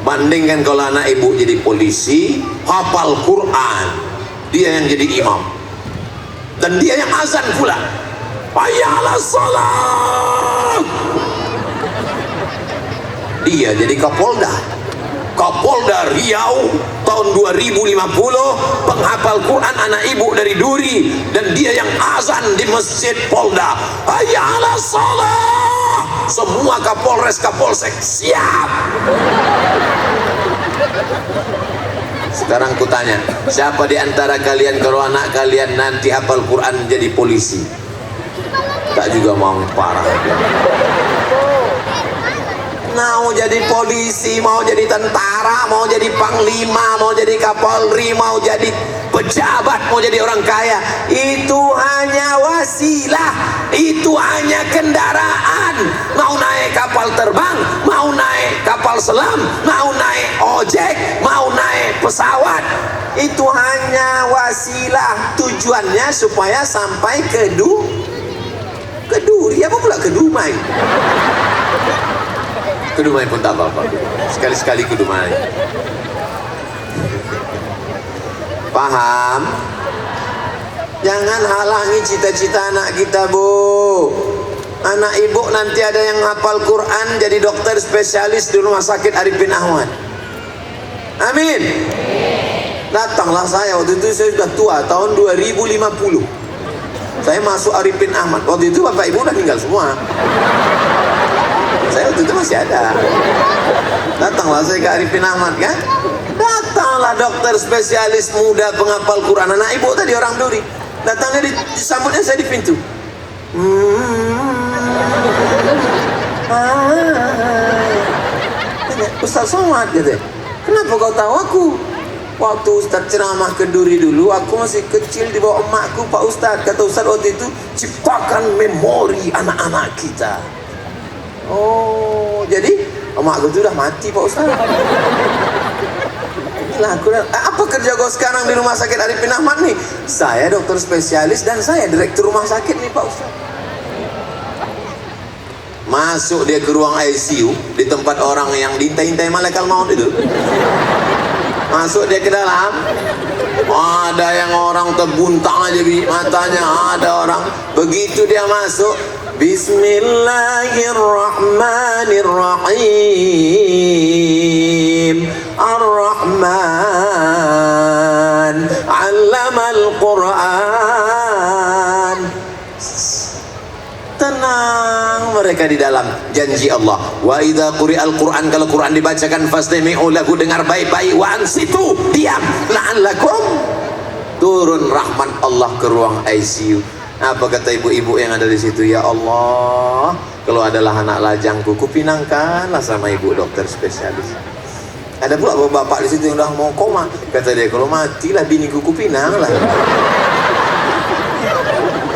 Bandingkan kalau anak ibu jadi polisi, hafal Quran, dia yang jadi imam, dan dia yang azan pula. Hayya 'alas shalah. Dia jadi Kapolda Riau tahun 2050, penghafal Quran anak ibu dari Duri, dan dia yang azan di masjid Polda. Hayya 'alas shalah. Semua Kapolres Kapolsek siap. Sekarang kutanya, siapa di antara kalian kalau anak kalian nanti hafal Quran jadi polisi? Tak juga mau, parah. Mau jadi polisi, mau jadi tentara, mau jadi panglima, mau jadi kapolri, mau jadi pejabat, mau jadi orang kaya, itu hanya wasilah, itu hanya kendaraan. Mau naik kapal terbang, mau naik kapal selam, mau naik ojek, mau naik pesawat, itu hanya wasilah. Tujuannya supaya sampai ke Duri, apa pula ke Dumai. Ke Dumai pun tak apa-apa, sekali-sekali ke Dumai. Paham? Jangan halangi cita-cita anak kita, Bu. Anak ibu nanti ada yang hafal Quran jadi dokter spesialis di Rumah Sakit Arifin Ahmad. Amin. Datanglah saya, waktu itu saya sudah tua, tahun 2050. Saya masuk Arifin Ahmad. Waktu itu bapak ibu udah tinggal semua. Saya waktu itu masih ada. Datanglah saya ke Arifin Ahmad kan. Datanglah dokter spesialis muda penghafal Quran. Anak ibu tadi orang Duri. Datangnya disambutnya saya di pintu. Ustaz Somad gitu. Kenapa kau tahu aku? Waktu Ustaz ceramah ke Duri dulu, aku masih kecil di bawah emakku, Pak Ustaz. Kata Ustaz waktu itu, ciptakan memori anak-anak kita. Oh, jadi emakku itu udah mati, Pak Ustaz. Lah, apa kerja kau sekarang di rumah sakit Arifin Ahmad nih? Saya dokter spesialis dan saya direktur rumah sakit nih, Pak Ustaz. Masuk dia ke ruang ICU di tempat orang yang diintai-intai malaikat maut itu. Masuk dia ke dalam, ada yang orang terbuntang aja matanya, ada orang begitu dia masuk, Bismillahirrahmanirrahim, Ar-Rahman, 'allamal Qur'an. Tenang mereka di dalam. Janji Allah, wa idza quri'al Qur'an, kalau Quran dibacakan fastami'u lahu, dengar baik-baik, wa ansitu, diam, la'allakum, turun rahmat Allah ke ruang ICU. Apa kata ibu-ibu yang ada di situ? Ya Allah, kalau adalah anak lajangku, kupinangkanlah sama ibu dokter spesialis. Ada pula bapak di situ yang udah mau koma. Kata dia, kalau matilah biniku, kupinang lah.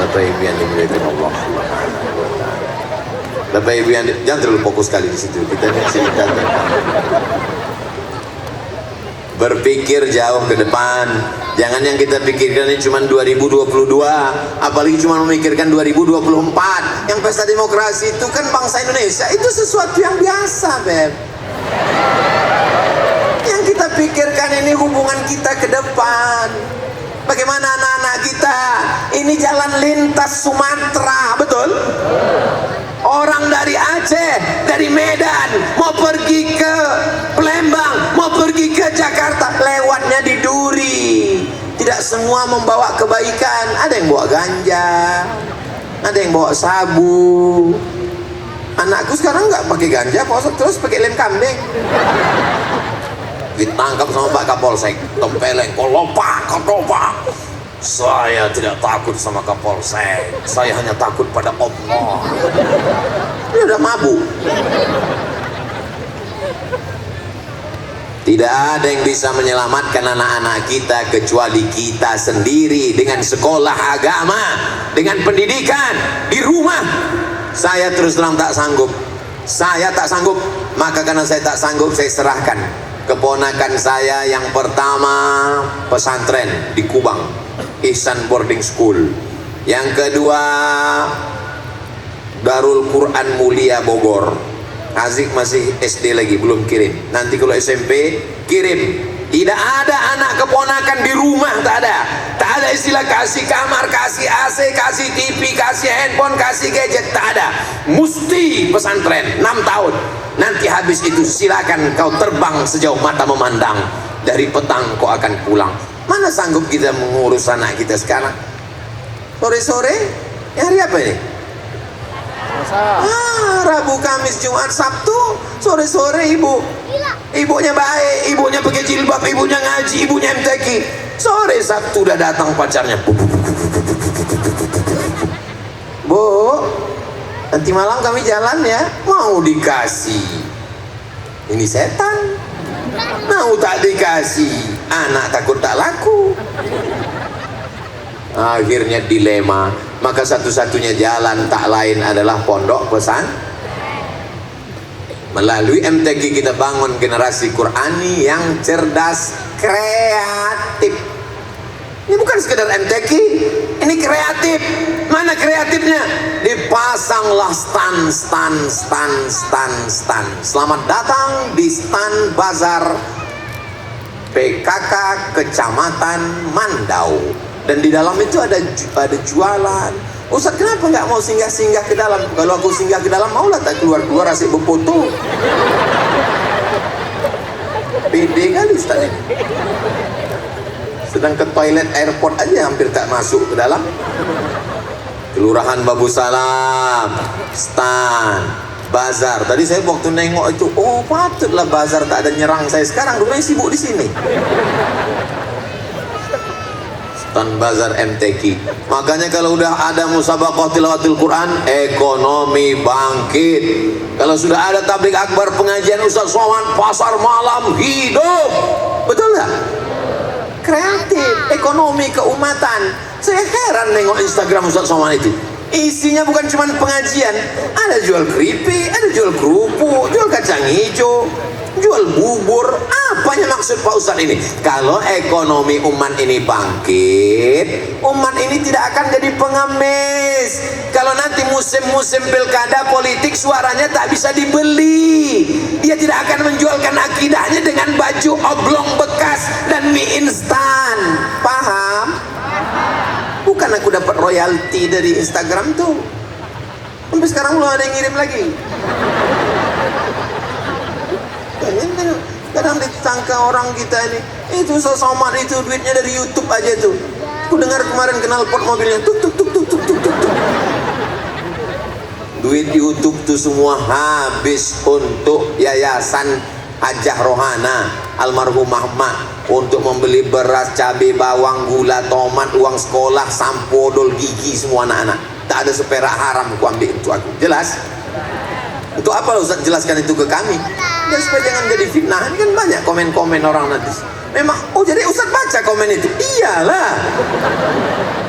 Bapak ibu yang dimuliakan Allah, Bapak ibu yang jangan terlalu fokus sekali di situ. Kita cerita tentang berpikir jauh ke depan. Jangan yang kita pikirkan ini cuma 2022, apalagi cuma memikirkan 2024. Yang pesta demokrasi itu kan bangsa Indonesia, itu sesuatu yang biasa, Beb. Yang kita pikirkan ini hubungan kita ke depan. Bagaimana anak-anak kita? Ini jalan lintas Sumatera, betul? Orang dari Aceh, dari Medan, mau pergi ke Palembang, mau pergi ke Jakarta, lewatnya di Duri. Tidak semua membawa kebaikan. Ada yang bawa ganja, ada yang bawa sabu. Anakku sekarang nggak pakai ganja, terus pakai lem kambing. Ditangkap sama Pak Kapolsek, tempeleng, kolopak, ketopak. Saya tidak takut sama Kapolsek, saya hanya takut pada Allah. Dia udah mabuk. Tidak ada yang bisa menyelamatkan anak-anak kita kecuali kita sendiri, dengan sekolah agama, dengan pendidikan di rumah. Saya terus terang tak sanggup. Saya tak sanggup, maka karena saya tak sanggup, saya serahkan keponakan saya yang pertama pesantren di Kubang, Ihsan Boarding School. Yang kedua Darul Quran Mulia Bogor. Azik masih SD lagi, belum kirim. Nanti kalau SMP kirim. Tidak ada anak keponakan di rumah, tak ada. Tak ada istilah kasih kamar, kasih AC, kasih TV, kasih handphone, kasih gadget, tak ada. Mesti pesantren 6 tahun. Nanti habis itu silakan kau terbang sejauh mata memandang. Dari petang kau akan pulang. Mana sanggup kita mengurus anak kita sekarang? Sore-sore, hari apa ini? Rabu, Kamis, Jumat, Sabtu, sore-sore ibunya baik, ibunya pakai jilbab, ibunya ngaji, ibunya MTQ. Sore Sabtu udah datang pacarnya. Bu, nanti malam kami jalan ya. Mau dikasih, ini setan. Mau tak dikasih, anak takut tak laku. Akhirnya dilema. Maka satu-satunya jalan tak lain adalah pondok pesan. Melalui MTQ kita bangun generasi Qurani yang cerdas, kreatif. Ini bukan sekedar MTQ, ini kreatif. Mana kreatifnya? Dipasanglah stand. Selamat datang di stand bazar PKK Kecamatan Mandau. Dan di dalam itu ada jualan. Ustaz, kenapa nggak mau singgah-singgah ke dalam? Kalau aku singgah ke dalam, maulah tak keluar-keluar asyik berfoto. Pede kali Ustaz ini. Sedang ke toilet airport aja hampir tak masuk ke dalam. Kelurahan Babu Salam, Stan, Bazar. Tadi saya waktu nengok itu, oh patutlah Bazar tak ada nyerang saya. Sekarang rupanya sibuk di sini. Stan Bazar MTQ. Makanya kalau udah ada musabaqah tilawatil Quran, ekonomi bangkit. Kalau sudah ada tabligh akbar, pengajian Ustaz Somad, pasar malam hidup. Betul nggak? Kreatif, ekonomi, keumatan. Saya heran nengok Instagram Ustaz Somad itu. Isinya bukan cuma pengajian, ada jual keripik, ada jual kerupuk, jual kacang hijau, jual bubur. Apanya maksud Pak Ustaz ini? Kalau ekonomi umat ini bangkit, umat ini tidak akan jadi pengemis. Kalau nanti musim-musim pilkada politik suaranya tak bisa dibeli, dia tidak akan menjualkan akidahnya dengan baju oblong bekas dan mie instan. Paham? Bukan aku dapat royalti dari Instagram tuh. Sampai sekarang belum ada yang ngirim lagi. Kadang disangka orang kita ini, itu Somad itu duitnya dari YouTube aja tuh. Aku dengar kemarin knalpot mobilnya tuk tuk tuk tuk tuk tuk tuk. Duit YouTube tuh semua habis untuk yayasan Hajah Rohana almarhumah mak, untuk membeli beras, cabai, bawang, gula, tomat, uang sekolah, sampo, dol gigi semua anak-anak. Tak ada seperak haram aku ambil untuk aku. Jelas? Untuk apa Ustaz jelaskan itu ke kami? Ya supaya jangan jadi fitnah. Ini kan banyak komen-komen orang nanti. Memang, oh jadi Ustaz baca komen itu? Iyalah.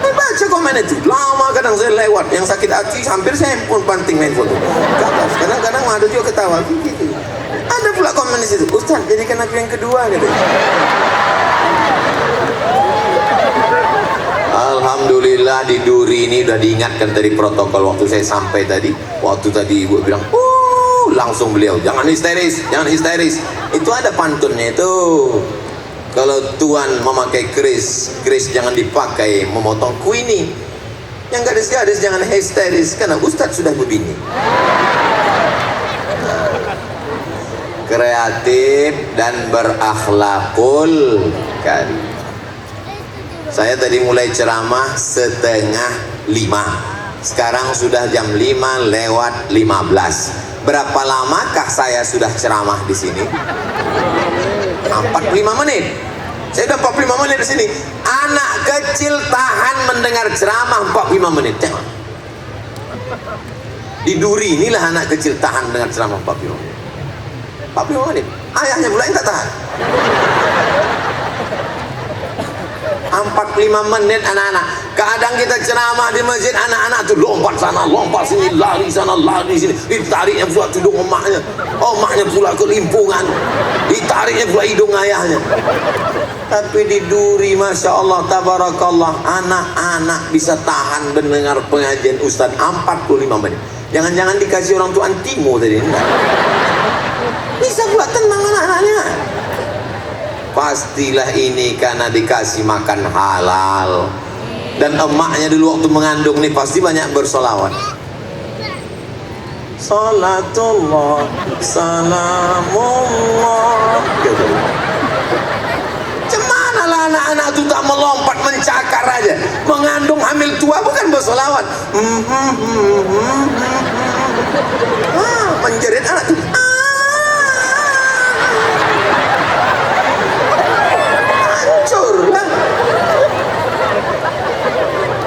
Saya baca komen itu. Lama kadang saya lewat. Yang sakit hati hampir saya pun banting main foto. Kadang-kadang ada juga ketawa. Gitu. Ada pula komen di situ. Ustaz, jadikan aku yang kedua gitu. Alhamdulillah di Duri ini udah diingatkan dari protokol waktu saya sampai tadi. Waktu tadi ibu bilang, langsung beliau, jangan histeris, jangan histeris. Itu ada pantunnya itu. Kalau tuan memakai keris jangan dipakai memotong kuini. Yang gadis-gadis jangan histeris karena Ustadz sudah berbini. Kreatif dan berakhlakul karim. Saya tadi mulai ceramah 4:30. Sekarang sudah jam 5:15. Berapa lamakah saya sudah ceramah di sini? 45 menit. Saya sudah 45 menit di sini. Anak kecil tahan mendengar ceramah 45 menit. Tengok. Di Duri inilah anak kecil tahan mendengar ceramah 45 menit. 45 menit. Ayahnya pula yang tak tahan. 45 menit anak-anak. Kadang kita ceramah di masjid, anak-anak tuh lompat sana, lompat sini, lari sana, lari sini. Ditariknya pula tudung emaknya. Emaknya pula kelimpungan. Ditariknya pula hidung ayahnya. Tapi di Duri, Masya Allah, Tabarakallah, anak-anak bisa tahan mendengar pengajian Ustaz 45 menit. Jangan-jangan dikasih orang tua antimo tadi. Enggak. Bisa pula tenang anak-anaknya. Pastilah ini karena dikasih makan halal. Dan emaknya dulu waktu mengandung nih pasti banyak bersolawat. Salatullah, salamullah. Cemana lah anak-anak itu tak melompat mencakar aja. Mengandung hamil tua bukan bersolawat. Menjerit anak itu.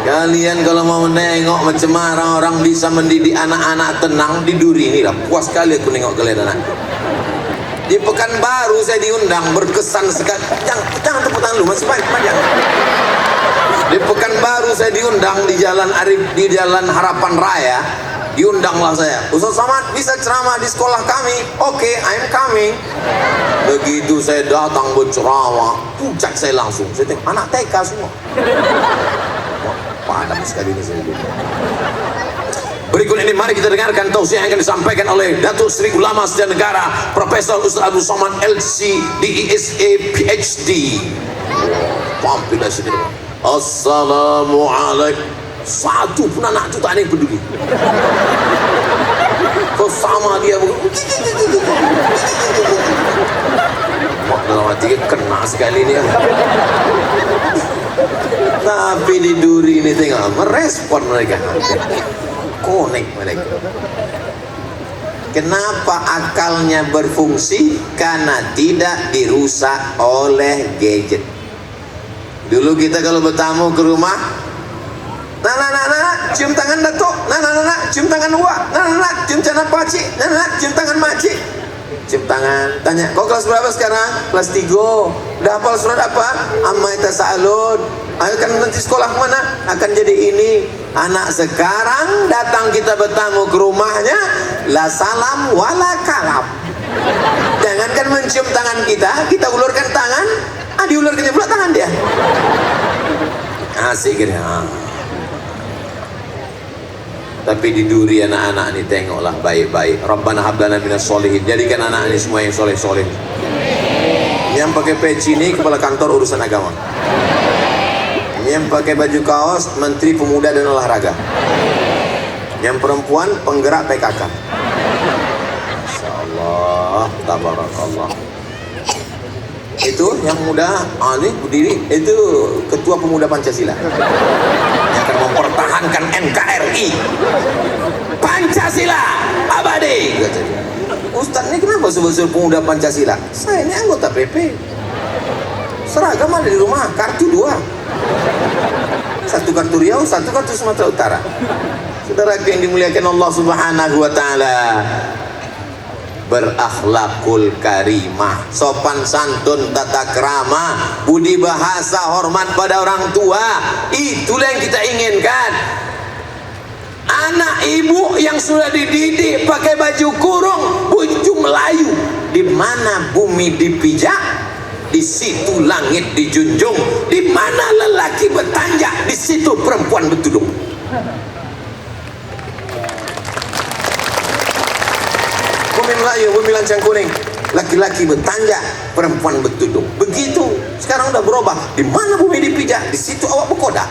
Kalian kalau mau nengok macam mana orang bisa mendidik anak-anak tenang di Duri ini lah. Puas sekali aku nengok kalian anak. Di Pekanbaru saya diundang, berkesan sekali. Jangan tepuk tangan lu, masih panjang. Di Pekanbaru saya diundang di Jalan Arif, di Jalan Harapan Raya. Diundanglah saya. Ustaz Somad bisa ceramah di sekolah kami. Oke, I'm coming. Begitu saya datang berceramah, puncak saya langsung. Saya tengok anak TK semua. Padam sekali ini saya. Berikut ini mari kita dengarkan tausiah yang akan disampaikan oleh Datuk Seri Ulama Setia Negara Profesor Ustaz Abdul Somad LC DESA PhD. Pampilah sini. Assalamualaikum. Satu pun anak itu tak ada yang peduli. Kau sama dia. mati kena sekali dia. Tapi di duri ini tengok merespon mereka, connect mereka. Kenapa akalnya berfungsi? Karena tidak dirusak oleh gadget. Dulu kita kalau bertamu ke rumah, nah, cium tangan datuk, nah, cium tangan uak, nah, cium tangan pakcik, nah, cium tangan makcik, cium tangan. Tanya, kau kelas berapa sekarang? Kelas 3. Udah hafal surat apa? Amma tasa'alun. Ayo kan nanti sekolah mana? Akan jadi ini. Anak sekarang datang kita bertamu ke rumahnya, la salam wala kalam. Jangankan mencium tangan kita ulurkan tangan, diulurkannya pula tangan dia. Asik gitu. Tapi di duri anak-anak ini tengoklah baik-baik. Rabbana hablana minas solihin. Jadikan anak ini semua yang soleh-soleh. Yang pakai peci ini kepala kantor urusan agama. Yang pakai baju kaos Menteri Pemuda dan Olahraga. Yang perempuan penggerak PKK. Insyaallah, tabarakallah. Itu yang muda, ini berdiri, itu Ketua Pemuda Pancasila. Yang akan mempertahankan NKRI. Pancasila abadi. Ustaz ini kenapa sebut-sebut Pemuda Pancasila? Saya ini anggota PP. Seragam ada di rumah, kartu 2. Satu kartu Riau, satu kartu Sumatera Utara. Saudara yang dimuliakan Allah Subhanahu wa taala, berakhlakul karimah, sopan santun, tata krama, budi bahasa, hormat pada orang tua. Itulah yang kita inginkan. Anak ibu yang sudah dididik pakai baju kurung, baju Melayu, di mana bumi dipijak, di situ langit dijunjung. Di mana lelaki bertanjak, di situ perempuan bertudung. Bumi Melayu, bumi lancang kuning, laki-laki bertanjak, perempuan bertudung. Begitu. Sekarang udah berubah. Di mana bumi dipijak, di situ awak berkodak.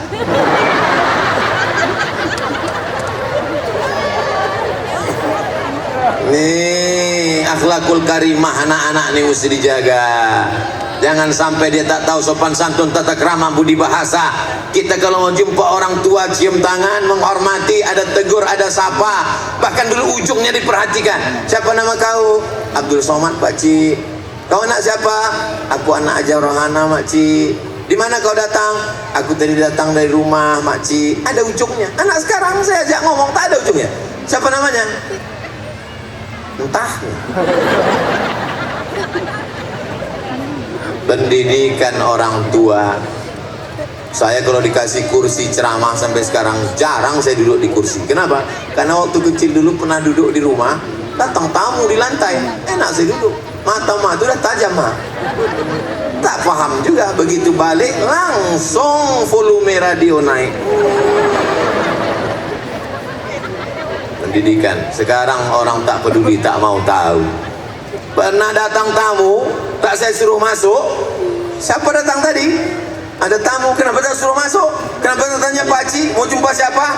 Nih, akhlakul karimah anak-anak nih mesti dijaga. Jangan sampai dia tak tahu sopan santun, tata krama, budi bahasa. Kita kalau mau jumpa orang tua cium tangan, menghormati, ada tegur, ada sapa. Bahkan dulu ujungnya diperhatikan. Siapa nama kau? Abdul Somad, Pakcik. Kau anak siapa? Aku anak Aja Rohana, Makcik. Di mana kau datang? Aku tadi datang dari rumah, Makcik. Ada ujungnya. Anak sekarang saya ajak ngomong tak ada ujungnya. Siapa namanya? Entah. Pendidikan orang tua. Saya kalau dikasih kursi ceramah sampai sekarang jarang saya duduk di kursi. Kenapa? Karena waktu kecil dulu pernah duduk di rumah, datang tamu di lantai, enak saya duduk. Mata itu udah tajam mah. Tak paham juga, begitu balik langsung volume radio naik. Pendidikan. Sekarang orang tak peduli, tak mau tahu. Pernah datang tamu, tak saya suruh masuk. Siapa datang tadi? Ada tamu, kenapa tak suruh masuk? Kenapa tak tanya pakcik, mau jumpa siapa?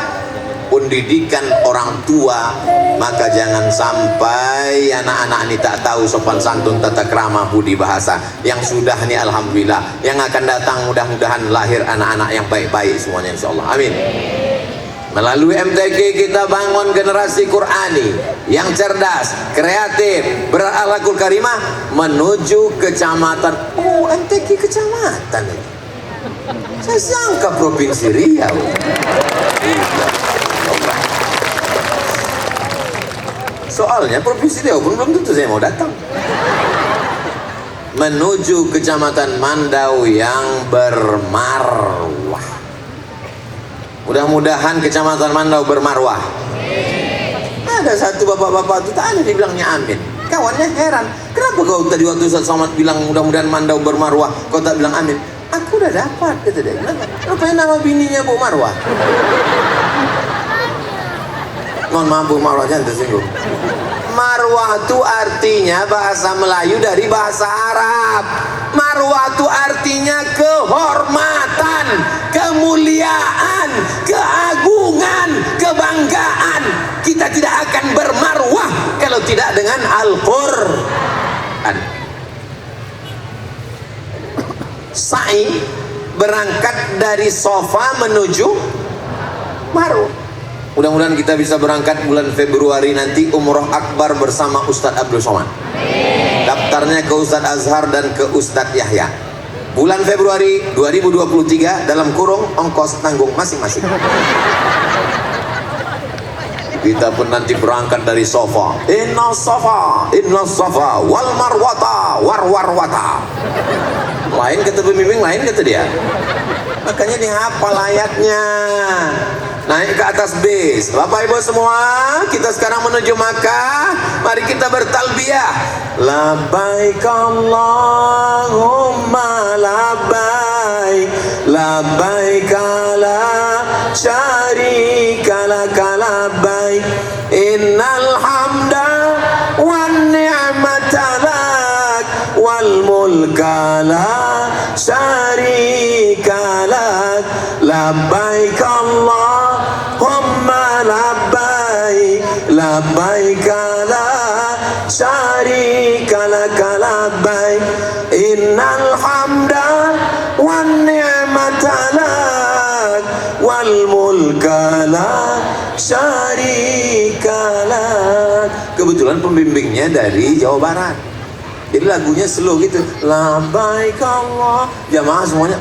Pendidikan orang tua. Maka jangan sampai anak-anak ini tak tahu sopan santun, tata krama, budi bahasa. Yang sudah ini alhamdulillah, yang akan datang mudah-mudahan lahir anak-anak yang baik-baik semuanya insyaallah. Amin. Melalui MTQ kita bangun generasi Qurani yang cerdas, kreatif, berakhlakul karimah menuju kecamatan. Oh, MTQ kecamatan ini. Saya sangka provinsi Riau. Soalnya provinsi Riau pun belum tentu saya mau datang. Menuju kecamatan Mandau yang bermarwah. Mudah-mudahan kecamatan Mandau bermarwah. Ada satu bapak-bapak itu tak ada dibilangnya amin. Kawannya heran, kenapa kau tadi waktu Ustaz Somad bilang mudah-mudahan Mandau bermarwah, kau tak bilang amin? Aku udah dapat, kata dia. Kenapa nama bininya Bu Marwah? Mohon maaf Bu Marwah, jangan tersinggung. Marwah itu artinya bahasa Melayu dari bahasa Arab. Marwah itu artinya kehormatan, kemuliaan, keagungan, kebanggaan. Kita tidak akan bermarwah kalau tidak dengan Al-Quran. sa'i, berangkat dari Safa menuju Marwah. Mudah-mudahan kita bisa berangkat bulan Februari nanti umroh akbar bersama Ustadz Abdul Somad. Daftarnya ke Ustadz Azhar dan ke Ustadz Yahya. Bulan Februari 2023, dalam kurung ongkos tanggung masing-masing. Kita pun nanti berangkat dari Safa. Inna Safa wal marwata warwata. Lain kata pembimbing, lain kata dia. Makanya dihafal ayatnya. Naik ke atas bis. Bapak ibu semua, kita sekarang menuju Makkah. Mari kita bertalbiyah. Labbaik Allahumma labbaik, labbaik la syarika laka labbaik, innal hamda wan ni'mata lak wal mulka la syarika lak, labbaik Allahumma labbaik, labbaik la syarika laka labbaik, innal hamda wan ni'mata lak wal mulka la syarika lak. Kebetulan pembimbingnya dari Jawa Barat, jadi lagunya slow gitu. Labbaik Allah, jamaah semuanya.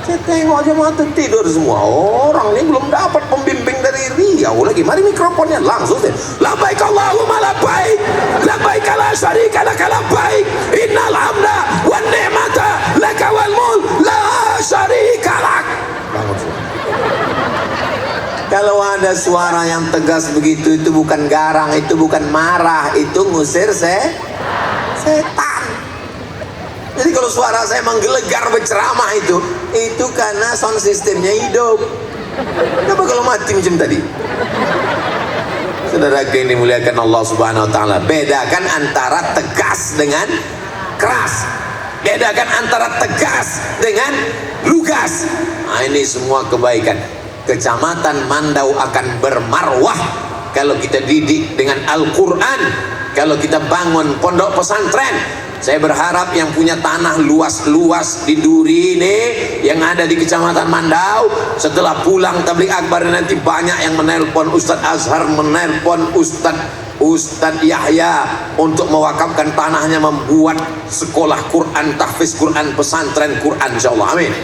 Saya tengok jemaah tertidur semua. Orang ini belum dapat pembimbing dari Riau lagi. Mari mikrofonnya langsung deh. Labbaik Allahumma labbaik, labbaik la syarika laka labbaik, innal hamda wan ni'mata laka wal mulk la syarika lak. Bangun semua. Kalau ada suara yang tegas begitu, itu bukan garang, itu bukan marah, itu ngusir setan. Jadi kalau suara saya menggelegar berceramah itu karena sound systemnya hidup. Kenapa kalau mati macam tadi? Saudara yang dimuliakan Allah Subhanahu Wa Taala, bedakan antara tegas dengan keras. Bedakan antara tegas dengan lugas. Nah, ini semua kebaikan. Kecamatan Mandau akan bermarwah kalau kita didik dengan Al-Quran, kalau kita bangun pondok pesantren. Saya berharap yang punya tanah luas-luas di Duri ini, yang ada di Kecamatan Mandau, setelah pulang tabligh akbar nanti banyak yang menelpon Ustadz Azhar, menelpon Ustadz Yahya untuk mewakafkan tanahnya, membuat sekolah Quran, tahfiz Quran, pesantren Quran, insyaallah. Amin.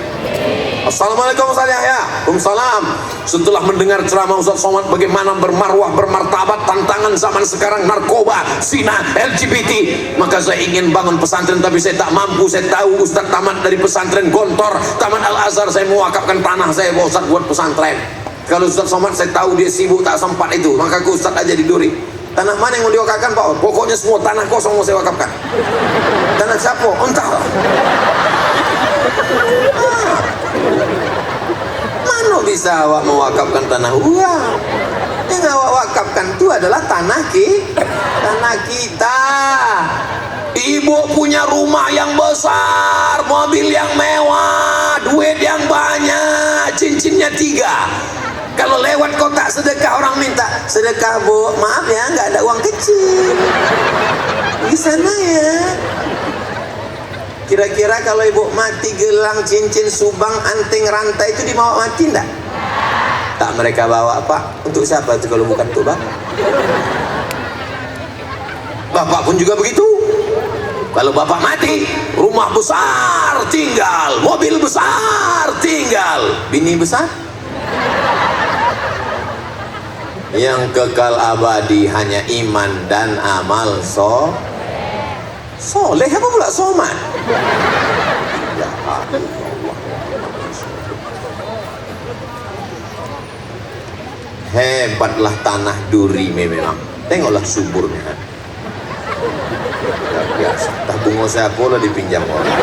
Assalamualaikum Ustadz Yahya. Waalaikumsalam. Setelah mendengar ceramah Ustadz Somad bagaimana bermarwah, bermartabat, tantangan zaman sekarang, narkoba, zina, LGBT, maka saya ingin bangun pesantren, tapi saya tak mampu. Saya tahu Ustadz tamat dari pesantren Gontor, tamat Al-Azhar. Saya mewakafkan tanah saya Ustadz buat pesantren. Kalau Ustadz Somad saya tahu dia sibuk, tak sempat itu, maka ke Ustadz aja di Duri. Tanah mana yang mau diwakafkan Pak? Pokoknya semua tanah kosong mau saya wakafkan. Tanah siapa? Entahlah. Mana bisa awak mewakafkan tanah uang? Yang awak wakafkan itu adalah tanah kita. Ibu punya rumah yang besar, mobil yang mewah, duit yang banyak, cincinnya 3. Kalau lewat kotak sedekah, orang minta sedekah bu, maaf ya nggak ada uang kecil di sana ya. Kira-kira kalau ibu mati, gelang, cincin, subang, anting, rantai itu dibawa mati enggak? Tak mereka bawa Pak. Untuk siapa itu kalau bukan untuk bapak? Bapak pun juga begitu. Kalau bapak mati, rumah besar tinggal, mobil besar tinggal, bini besar. Yang kekal abadi hanya iman dan amal soleh. Apa pula somat? Hebatlah tanah Duri memang. Tengoklah suburnya. Biasa. Tabung saya pula dipinjam orang.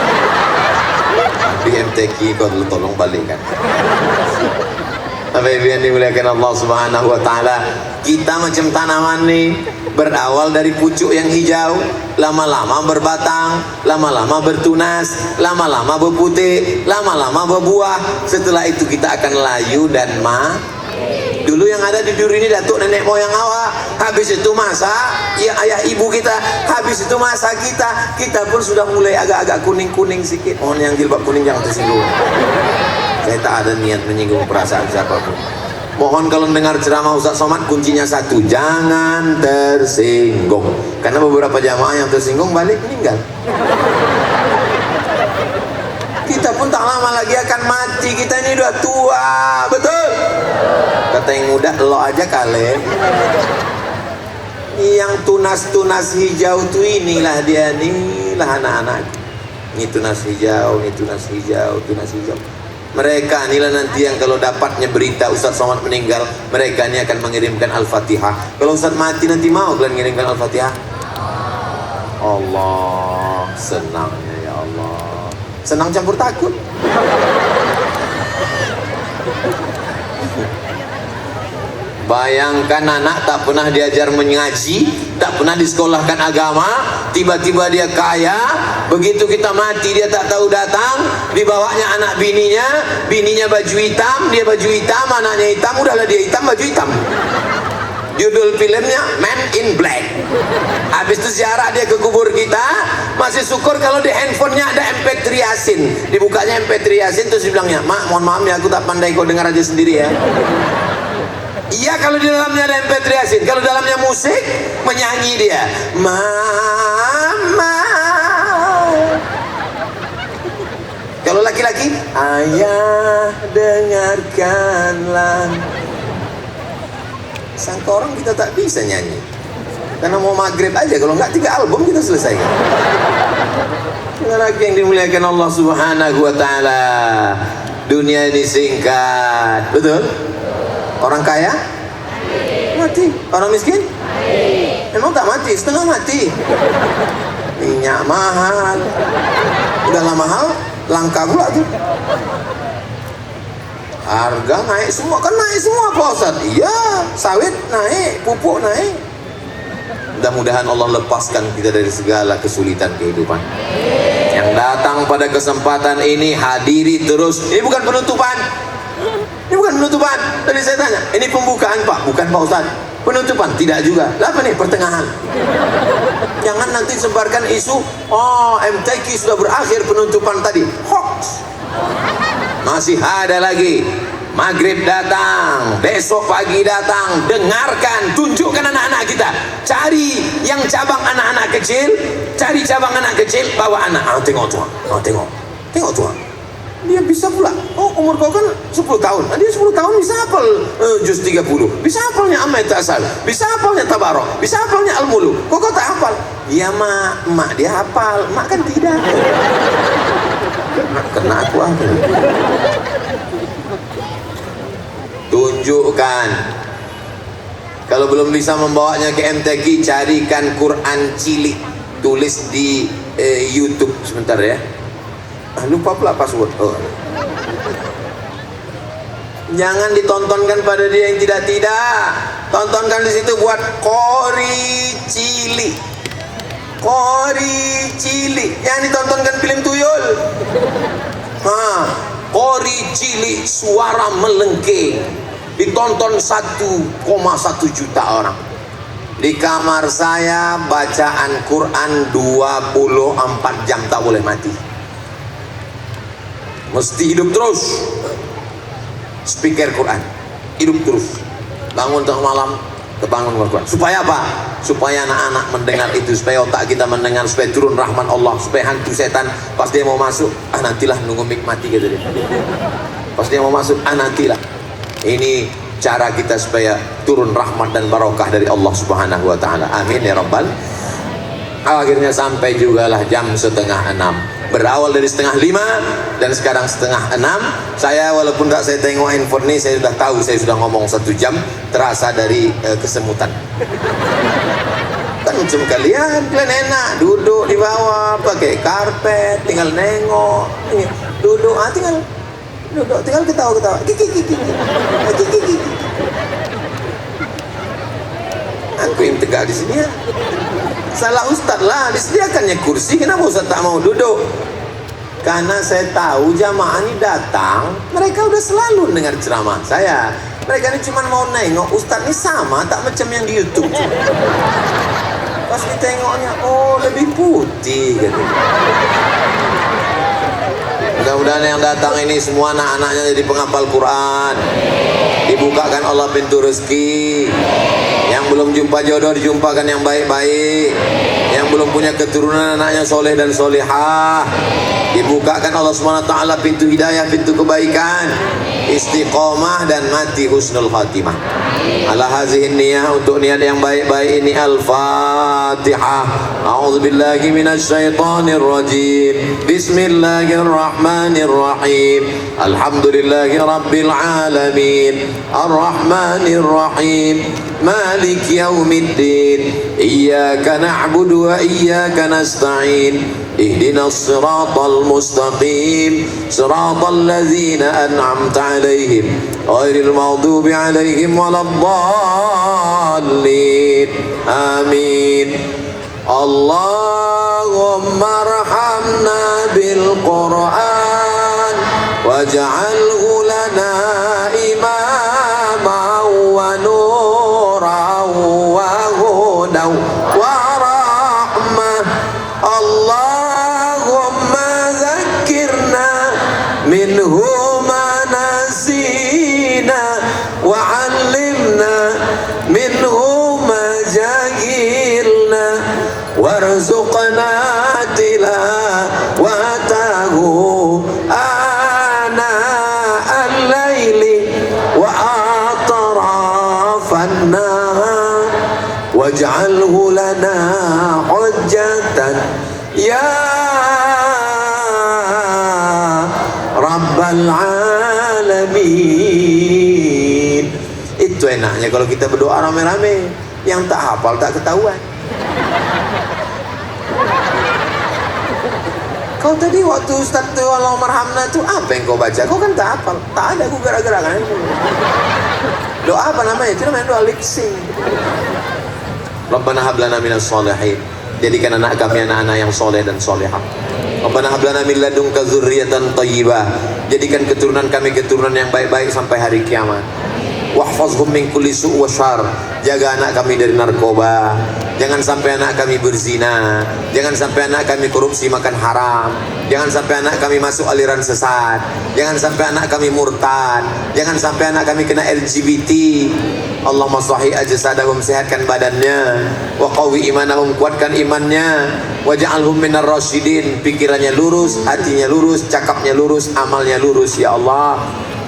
Di MTQ kau tolong balikkan. Tapi yang dimuliakan Allah Subhanahu Wa Taala, kita macam tanaman nih, berawal dari pucuk yang hijau, lama-lama berbatang, lama-lama bertunas, lama-lama berputih, lama-lama berbuah. Setelah itu kita akan layu dan Dulu yang ada di duri ini datuk nenek moyang awak, habis itu masa ya ayah ibu kita, habis itu masa kita pun sudah mulai agak-agak kuning-kuning sedikit. Mohon yang jilbab kuning jangan tersinggung. Saya tak ada niat menyinggung perasaan siapapun. Mohon kalau dengar ceramah Ustaz Somad, kuncinya satu, jangan tersinggung. Karena beberapa jamaah yang tersinggung balik meninggal. Kita pun tak lama lagi akan mati. Kita ini udah tua, betul? Kata yang muda, lo aja kali. Yang tunas-tunas hijau tuh inilah dia, inilah anak-anak. Ini tunas hijau, ini tunas hijau, tunas hijau. Mereka inilah nanti yang kalau dapatnya berita Ustaz Somad meninggal, mereka ini akan mengirimkan Al-Fatihah. Kalau Ustaz mati nanti mau kalian mengirimkan Al-Fatihah? Allah, senangnya ya Allah. Senang campur takut. Bayangkan anak tak pernah diajar mengaji, tak pernah disekolahkan agama, tiba-tiba dia kaya, begitu kita mati dia tak tahu datang, dibawanya anak bininya baju hitam, dia baju hitam, anaknya hitam, udahlah dia hitam, baju hitam. Judul filmnya Man in Black. Habis itu ziarah dia ke kubur kita, masih syukur kalau di handphonenya ada MP3 Yasin. Dibukanya MP3 Yasin terus dibilangnya, "Mak, mohon maaf ya, aku tak pandai, kau dengar aja sendiri ya." Iya kalau di dalamnya ada MP3 Yasin. Kalau dalamnya musik, menyanyi dia, "Mama." Kalau laki-laki, "Ayah, dengarkanlah." Sangka orang kita tak bisa nyanyi, karena mau maghrib aja, kalau enggak 3 album kita selesaikan. Lagi yang dimuliakan Allah Subhanahu wa Ta'ala, dunia ini singkat, betul? Orang kaya mati, orang miskin emang tak mati, setengah mati. Minyak mahal, udahlah mahal, langka pula tuh. Harga naik semua, kan naik semua Pak Ustaz. Iya, sawit naik, pupuk naik. Mudah-mudahan Allah lepaskan kita dari segala kesulitan kehidupan. Yang datang pada kesempatan ini, hadiri terus. Ini bukan penutupan. Ini bukan penutupan. Tadi saya tanya, ini pembukaan Pak? Bukan Pak Ustaz. Penutupan? Tidak juga. Apa nih? Pertengahan. Jangan nanti sebarkan isu, oh MTQ sudah berakhir penutupan tadi. Hoax. Masih ada lagi. Maghrib datang, besok pagi datang. Dengarkan, tunjukkan anak-anak kita. Cari yang cabang anak-anak kecil, cari cabang anak kecil, bawa anak. Tengok tuan, tengok tuan. Dia bisa pula. Oh, umur kau kan 10 tahun. Dia 10 tahun bisa hafal juz 30. Bisa hafalnya Amma Tasal. Bisa hafalnya Tabarok. Bisa hafalnya Al-Muluk. Kau tak hafal? Ya mak dia hafal. Mak kan tidak. Kena aku apa? Tunjukkan. Kalau belum bisa membawanya ke MTQ, carikan Quran cilik, tulis di YouTube sebentar ya. Lupa pula password. Jangan ditontonkan pada dia yang tidak. Tontonkan di situ buat Qori cilik. Qori cilik. Jangan ditontonkan film tuyul. Qori cilik, suara melengking. Ditonton 1,1 juta orang. Di kamar saya bacaan Quran 24 jam, tak boleh mati. Mesti hidup terus. Speaker Quran hidup terus. Bangun tengah malam, kebangun Quran. Supaya apa? Supaya anak-anak mendengar itu, supaya otak kita mendengar, supaya turun rahmat Allah, supaya hantu setan pas dia mau masuk, nantilah nunggu mik mati gitu dia. Pas dia mau masuk, nantilah. Ini cara kita supaya turun rahmat dan barokah dari Allah Subhanahu wa Ta'ala. Amin ya Rabbal. Akhirnya sampai jugalah jam 5:30. Berawal dari 4:30 dan sekarang 5:30. Saya walaupun tak saya tengok handphone ini, saya sudah tahu saya sudah ngomong 1 jam, terasa dari kesemutan. Kan macam kalian enak duduk di bawah pakai karpet, tinggal nengok, duduk, tinggal duduk, tinggal ketawa-ketawa, kiki. Aku yang tegak di sini ya. Salah ustaz lah, disediakannya kursi, kenapa ustaz tak mau duduk? Karena saya tahu jamaah ini datang, mereka udah selalu dengar ceramah saya. Mereka ini cuma mau nengok Ustaz ini sama tak macam yang di YouTube. Pas ditengoknya, oh lebih putih gitu. Mudah-mudahan yang datang ini semua anak-anaknya jadi penghafal Quran, dibukakan Allah pintu rezeki. Yang belum jumpa jodoh dijumpakan yang baik-baik. Yang belum punya keturunan anaknya soleh dan solehah, dibukakan Allah SWT pintu hidayah, pintu kebaikan, istiqomah dan mati husnul khatimah. Ala hazihin niyah, untuk niat yang baik-baik ini. Al-Fatihah. A'udzubillahi minasyaitonir rajim. Bismillahirrahmanirrahim. Alhamdulillahi rabbil alamin. Ar-Rahmanir Rahim. Malik yaumiddin. Iyyaka na'budu wa iyyaka nasta'in. اهدنا الصراط المستقيم صراط الذين أنعمت عليهم غير المغضوب عليهم ولا الضالين آمين اللهم ارحمنا بالقرآن واجعله لنا إماما ونورا وهدى ورحمة اللهم ذكرنا منه ما نسينا وعلمنا منه ما جهلنا وارزقنا تلاوته آناء الليل وأطراف النهار واجعله لنا حجة يا رب العالمين. Itu enaknya kalau kita berdoa rame-rame, yang tak hafal tak ketahuan. Kau tadi waktu Ustaz tu Allahumma arhamna tu apa yang kau baca? Kau kan tak hafal. Tak ada aku gerak-gerak kan. Doa apa namanya? Itu namanya doa lip sync. Rabbana hab lana minas sholihin. Jadikan anak kami anak-anak yang soleh dan solehah. Rabbana hab lana min ladunka dzurriyyatan thayyibah. Jadikan keturunan kami keturunan yang baik-baik sampai hari kiamat. Wahfazhum min kulli su' wa syarr. Jaga anak kami dari narkoba. Jangan sampai anak kami berzina. Jangan sampai anak kami korupsi makan haram. Jangan sampai anak kami masuk aliran sesat. Jangan sampai anak kami murtad. Jangan sampai anak kami kena LGBT. Allahumma sahih ajsadahum, sehatkan badannya. Wa qawi imanahum, kuatkan imannya. Waj'alhum minar rasyidin, pikirannya lurus, hatinya lurus, cakapnya lurus, amalnya lurus ya Allah.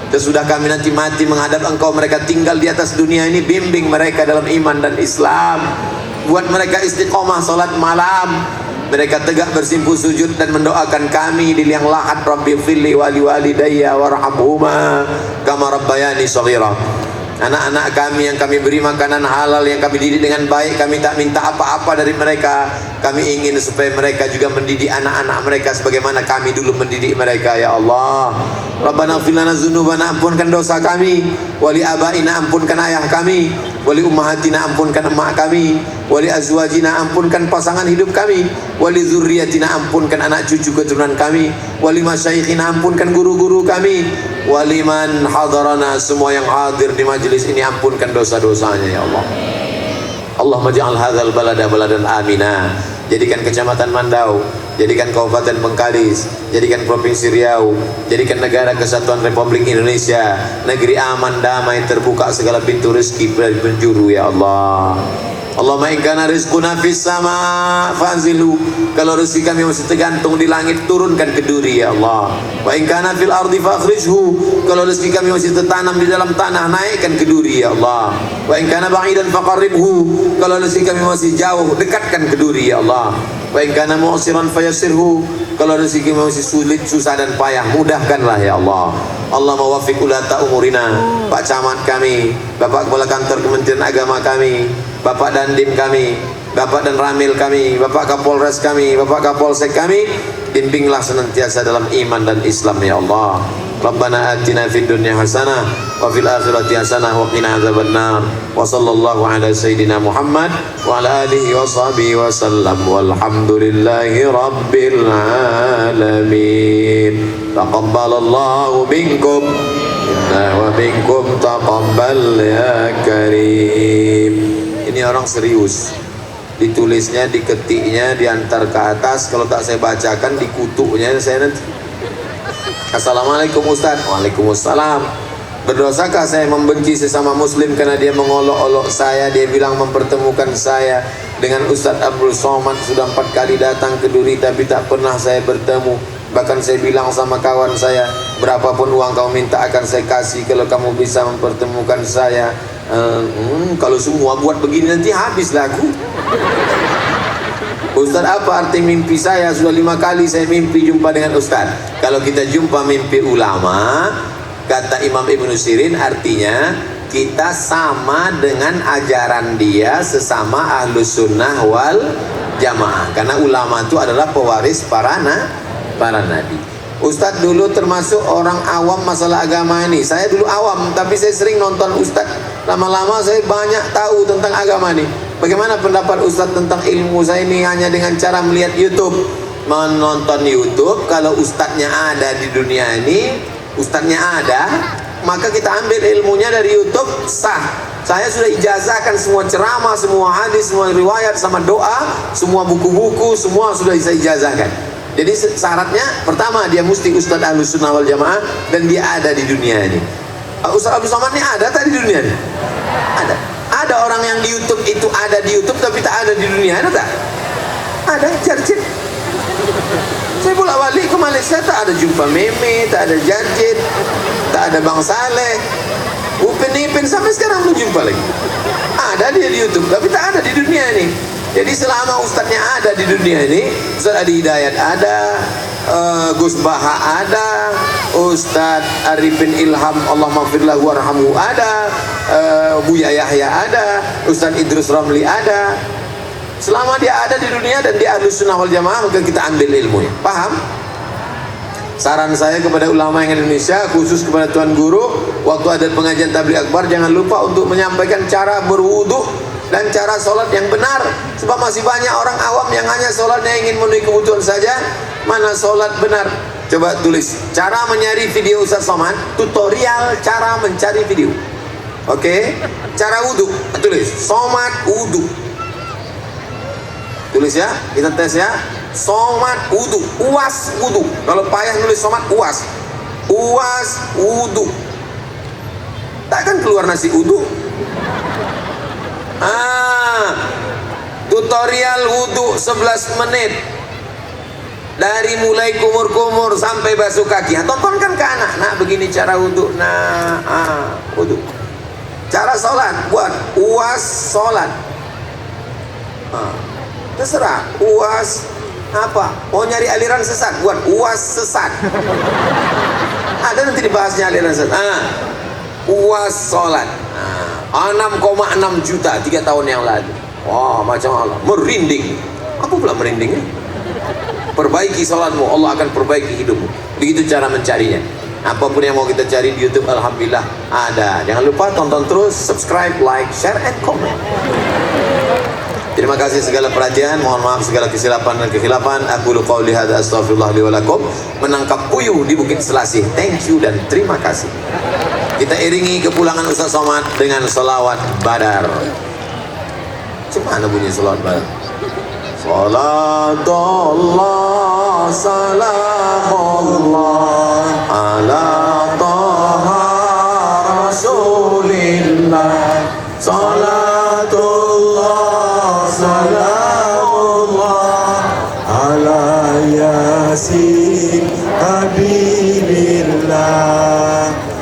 Sesudah kami nanti mati menghadap Engkau, mereka tinggal di atas dunia ini, bimbing mereka dalam iman dan Islam. Buat mereka istiqomah salat malam. Mereka tegak bersimpuh sujud dan mendoakan kami di liang lahat. Rabbi fili wali walidayya warhamhuma kama rabbayani shaghira. Anak-anak kami yang kami beri makanan halal, yang kami didik dengan baik, kami tak minta apa-apa dari mereka. Kami ingin supaya mereka juga mendidik anak-anak mereka sebagaimana kami dulu mendidik mereka ya Allah. Rabbana ighfir lana dzunubana, ampunkan dosa kami. Wali abaina, ampunkan ayah kami. Wali ummahatina, ampunkan emak kami. Wali azwajina, ampunkan pasangan hidup kami. Wali dzurriyyatina, ampunkan anak cucu keturunan kami. Wali masyayikhina, ampunkan guru-guru kami. Wali man hadarana, semua yang hadir di majelis ini, ampunkan dosa-dosanya ya Allah. Allahumma ja'al hadzal balada baladan amina. Jadikan Kecamatan Mandau, jadikan Kabupaten Bengkalis, jadikan Provinsi Riau, jadikan negara kesatuan Republik Indonesia negeri aman, damai, terbuka segala pintu rezeki dari penjuru ya Allah. Allahumma in kana rizquna fis sama fanzilu. Kalau rezeki kami masih tergantung di langit, turunkan ke duri ya Allah. Wa in kana fil ardi fakhrijhu. Kalau rezeki kami masih tertanam di dalam tanah, naikkan ke duri ya Allah. Wa in kana ba'idan faqarribhu. Kalau rezeki kami masih jauh, dekatkan ke duri ya Allah. Wa in kana mu'siran fayassirhu. Kalau rezeki kami masih sulit, susah dan payah, mudahkanlah ya Allah. Allah mawaffiq ulata umurina. Pak Camat kami, Bapak Kepala Kantor Kementerian Agama kami, Bapak Dandim kami, Bapak dan Ramil kami, Bapak Kapolres kami, Bapak Kapolsek kami, bimbinglah senantiasa dalam iman dan Islam ya Allah. Rabbana atina fid dunya hasanah wa fil akhirati hasanah wa qina adzabannar. Wa sallallahu ala sayyidina Muhammad wa ala alihi wa sahbihi wa sallam. Walhamdulillahi rabbil alamin. Taqabbalallahu minkum. wa minkum taqabbal ya karim. Ini orang serius. Ditulisnya, diketiknya, diantar ke atas. Kalau tak saya bacakan, dikutuknya saya nanti. Assalamualaikum Ustaz. Waalaikumsalam. Berdosakah saya membenci sesama muslim karena dia mengolok-olok saya? Dia bilang mempertemukan saya dengan Ustaz Abdul Somad. Sudah 4 kali datang ke Duri tapi tak pernah saya bertemu. Bahkan saya bilang sama kawan saya, berapapun uang kamu minta akan saya kasih kalau kamu bisa mempertemukan saya. Kalau semua buat begini nanti habislah aku. Ustaz, apa arti mimpi saya? Sudah 5 kali saya mimpi jumpa dengan Ustaz. Kalau kita jumpa mimpi ulama, kata Imam Ibnu Sirin, artinya kita sama dengan ajaran dia sesama ahlus sunnah wal jamaah. Karena ulama itu adalah pewaris para nabi. Ustadz dulu termasuk orang awam masalah agama ini. Saya dulu awam, tapi saya sering nonton Ustadz. Lama-lama saya banyak tahu tentang agama ini. Bagaimana pendapat Ustadz tentang ilmu saya ini hanya dengan cara melihat YouTube? Menonton YouTube, kalau Ustadznya ada di dunia ini, Ustadznya ada, maka kita ambil ilmunya dari YouTube, sah. Saya sudah ijazahkan semua ceramah, semua hadis, semua riwayat, sama doa, semua buku-buku, semua sudah saya ijazahkan. Jadi syaratnya pertama dia mesti Ustadz Ahlus Sunnah wal Jamaah dan dia ada di dunia ini. Ustadz Abdul Somad ini ada tak di dunia ini? Ada. Ada orang yang di YouTube itu ada di YouTube tapi tak ada di dunia, ada tak? Ada, Jarjit. Saya bolak-balik ke Malaysia, tak ada jumpa Meme, tak ada Jarjit, tak ada Bang Saleh, Upin Ipin, sampai sekarang belum jumpa lagi. Ada dia di YouTube tapi tak ada di dunia ini. Jadi selama ustadznya ada di dunia ini, Ustaz Adi Hidayat ada, Gus Baha ada, Ustaz Arifin Ilham Allah maghfirlahu warhamhu ada, Buya Yahya ada, Ustaz Idrus Ramli ada. Selama dia ada di dunia dan dia Ahlus Sunnah wal Jamaah, maka kita ambil ilmunya. Paham? Saran saya kepada ulama yang Indonesia, khusus kepada Tuan Guru, waktu ada pengajian tabligh akbar, jangan lupa untuk menyampaikan cara berwudu dan cara sholat yang benar. Sebab masih banyak orang awam yang hanya sholatnya ingin memenuhi kebutuhan saja. Mana sholat benar? Coba tulis cara mencari video Ustaz Somad, tutorial cara mencari video. Oke, cara wudu, tulis Somad wudu. Tulis ya, kita tes ya. Somad wudu, uas wudu. Kalau payah nulis Somad uas, uas wudu. Takkan keluar nasi wudu. Tutorial wudu 11 menit dari mulai kumur-kumur sampai basuh kaki. Tontonkan ke anak, nah begini cara wudu. Nah, wudu. Cara sholat, buat uas sholat. Terserah, uas apa? Mau nyari aliran sesat, buat uas sesat. Ada nanti dibahasnya aliran sesat. Uas sholat. 6,6 juta 3 tahun yang lalu. Wah, macam Allah, merinding. Apa pula merinding? Perbaiki sholatmu, Allah akan perbaiki hidupmu. Begitu cara mencarinya. Apapun yang mau kita cari di YouTube, alhamdulillah ada. Jangan lupa tonton terus, subscribe, like, share, and comment. Terima kasih segala perhatian, mohon maaf segala kesilapan dan kekhilafan. Aku qauli hadza astaghfirullah li wa lakum. Menangkap puyuh di Bukit Selasih. Thank you dan terima kasih. Kita iringi kepulangan Ustaz Somad dengan salawat Badar. Gimana bunyi salawat Badar? Salatullah salamullah ala taha rasulillah. Salat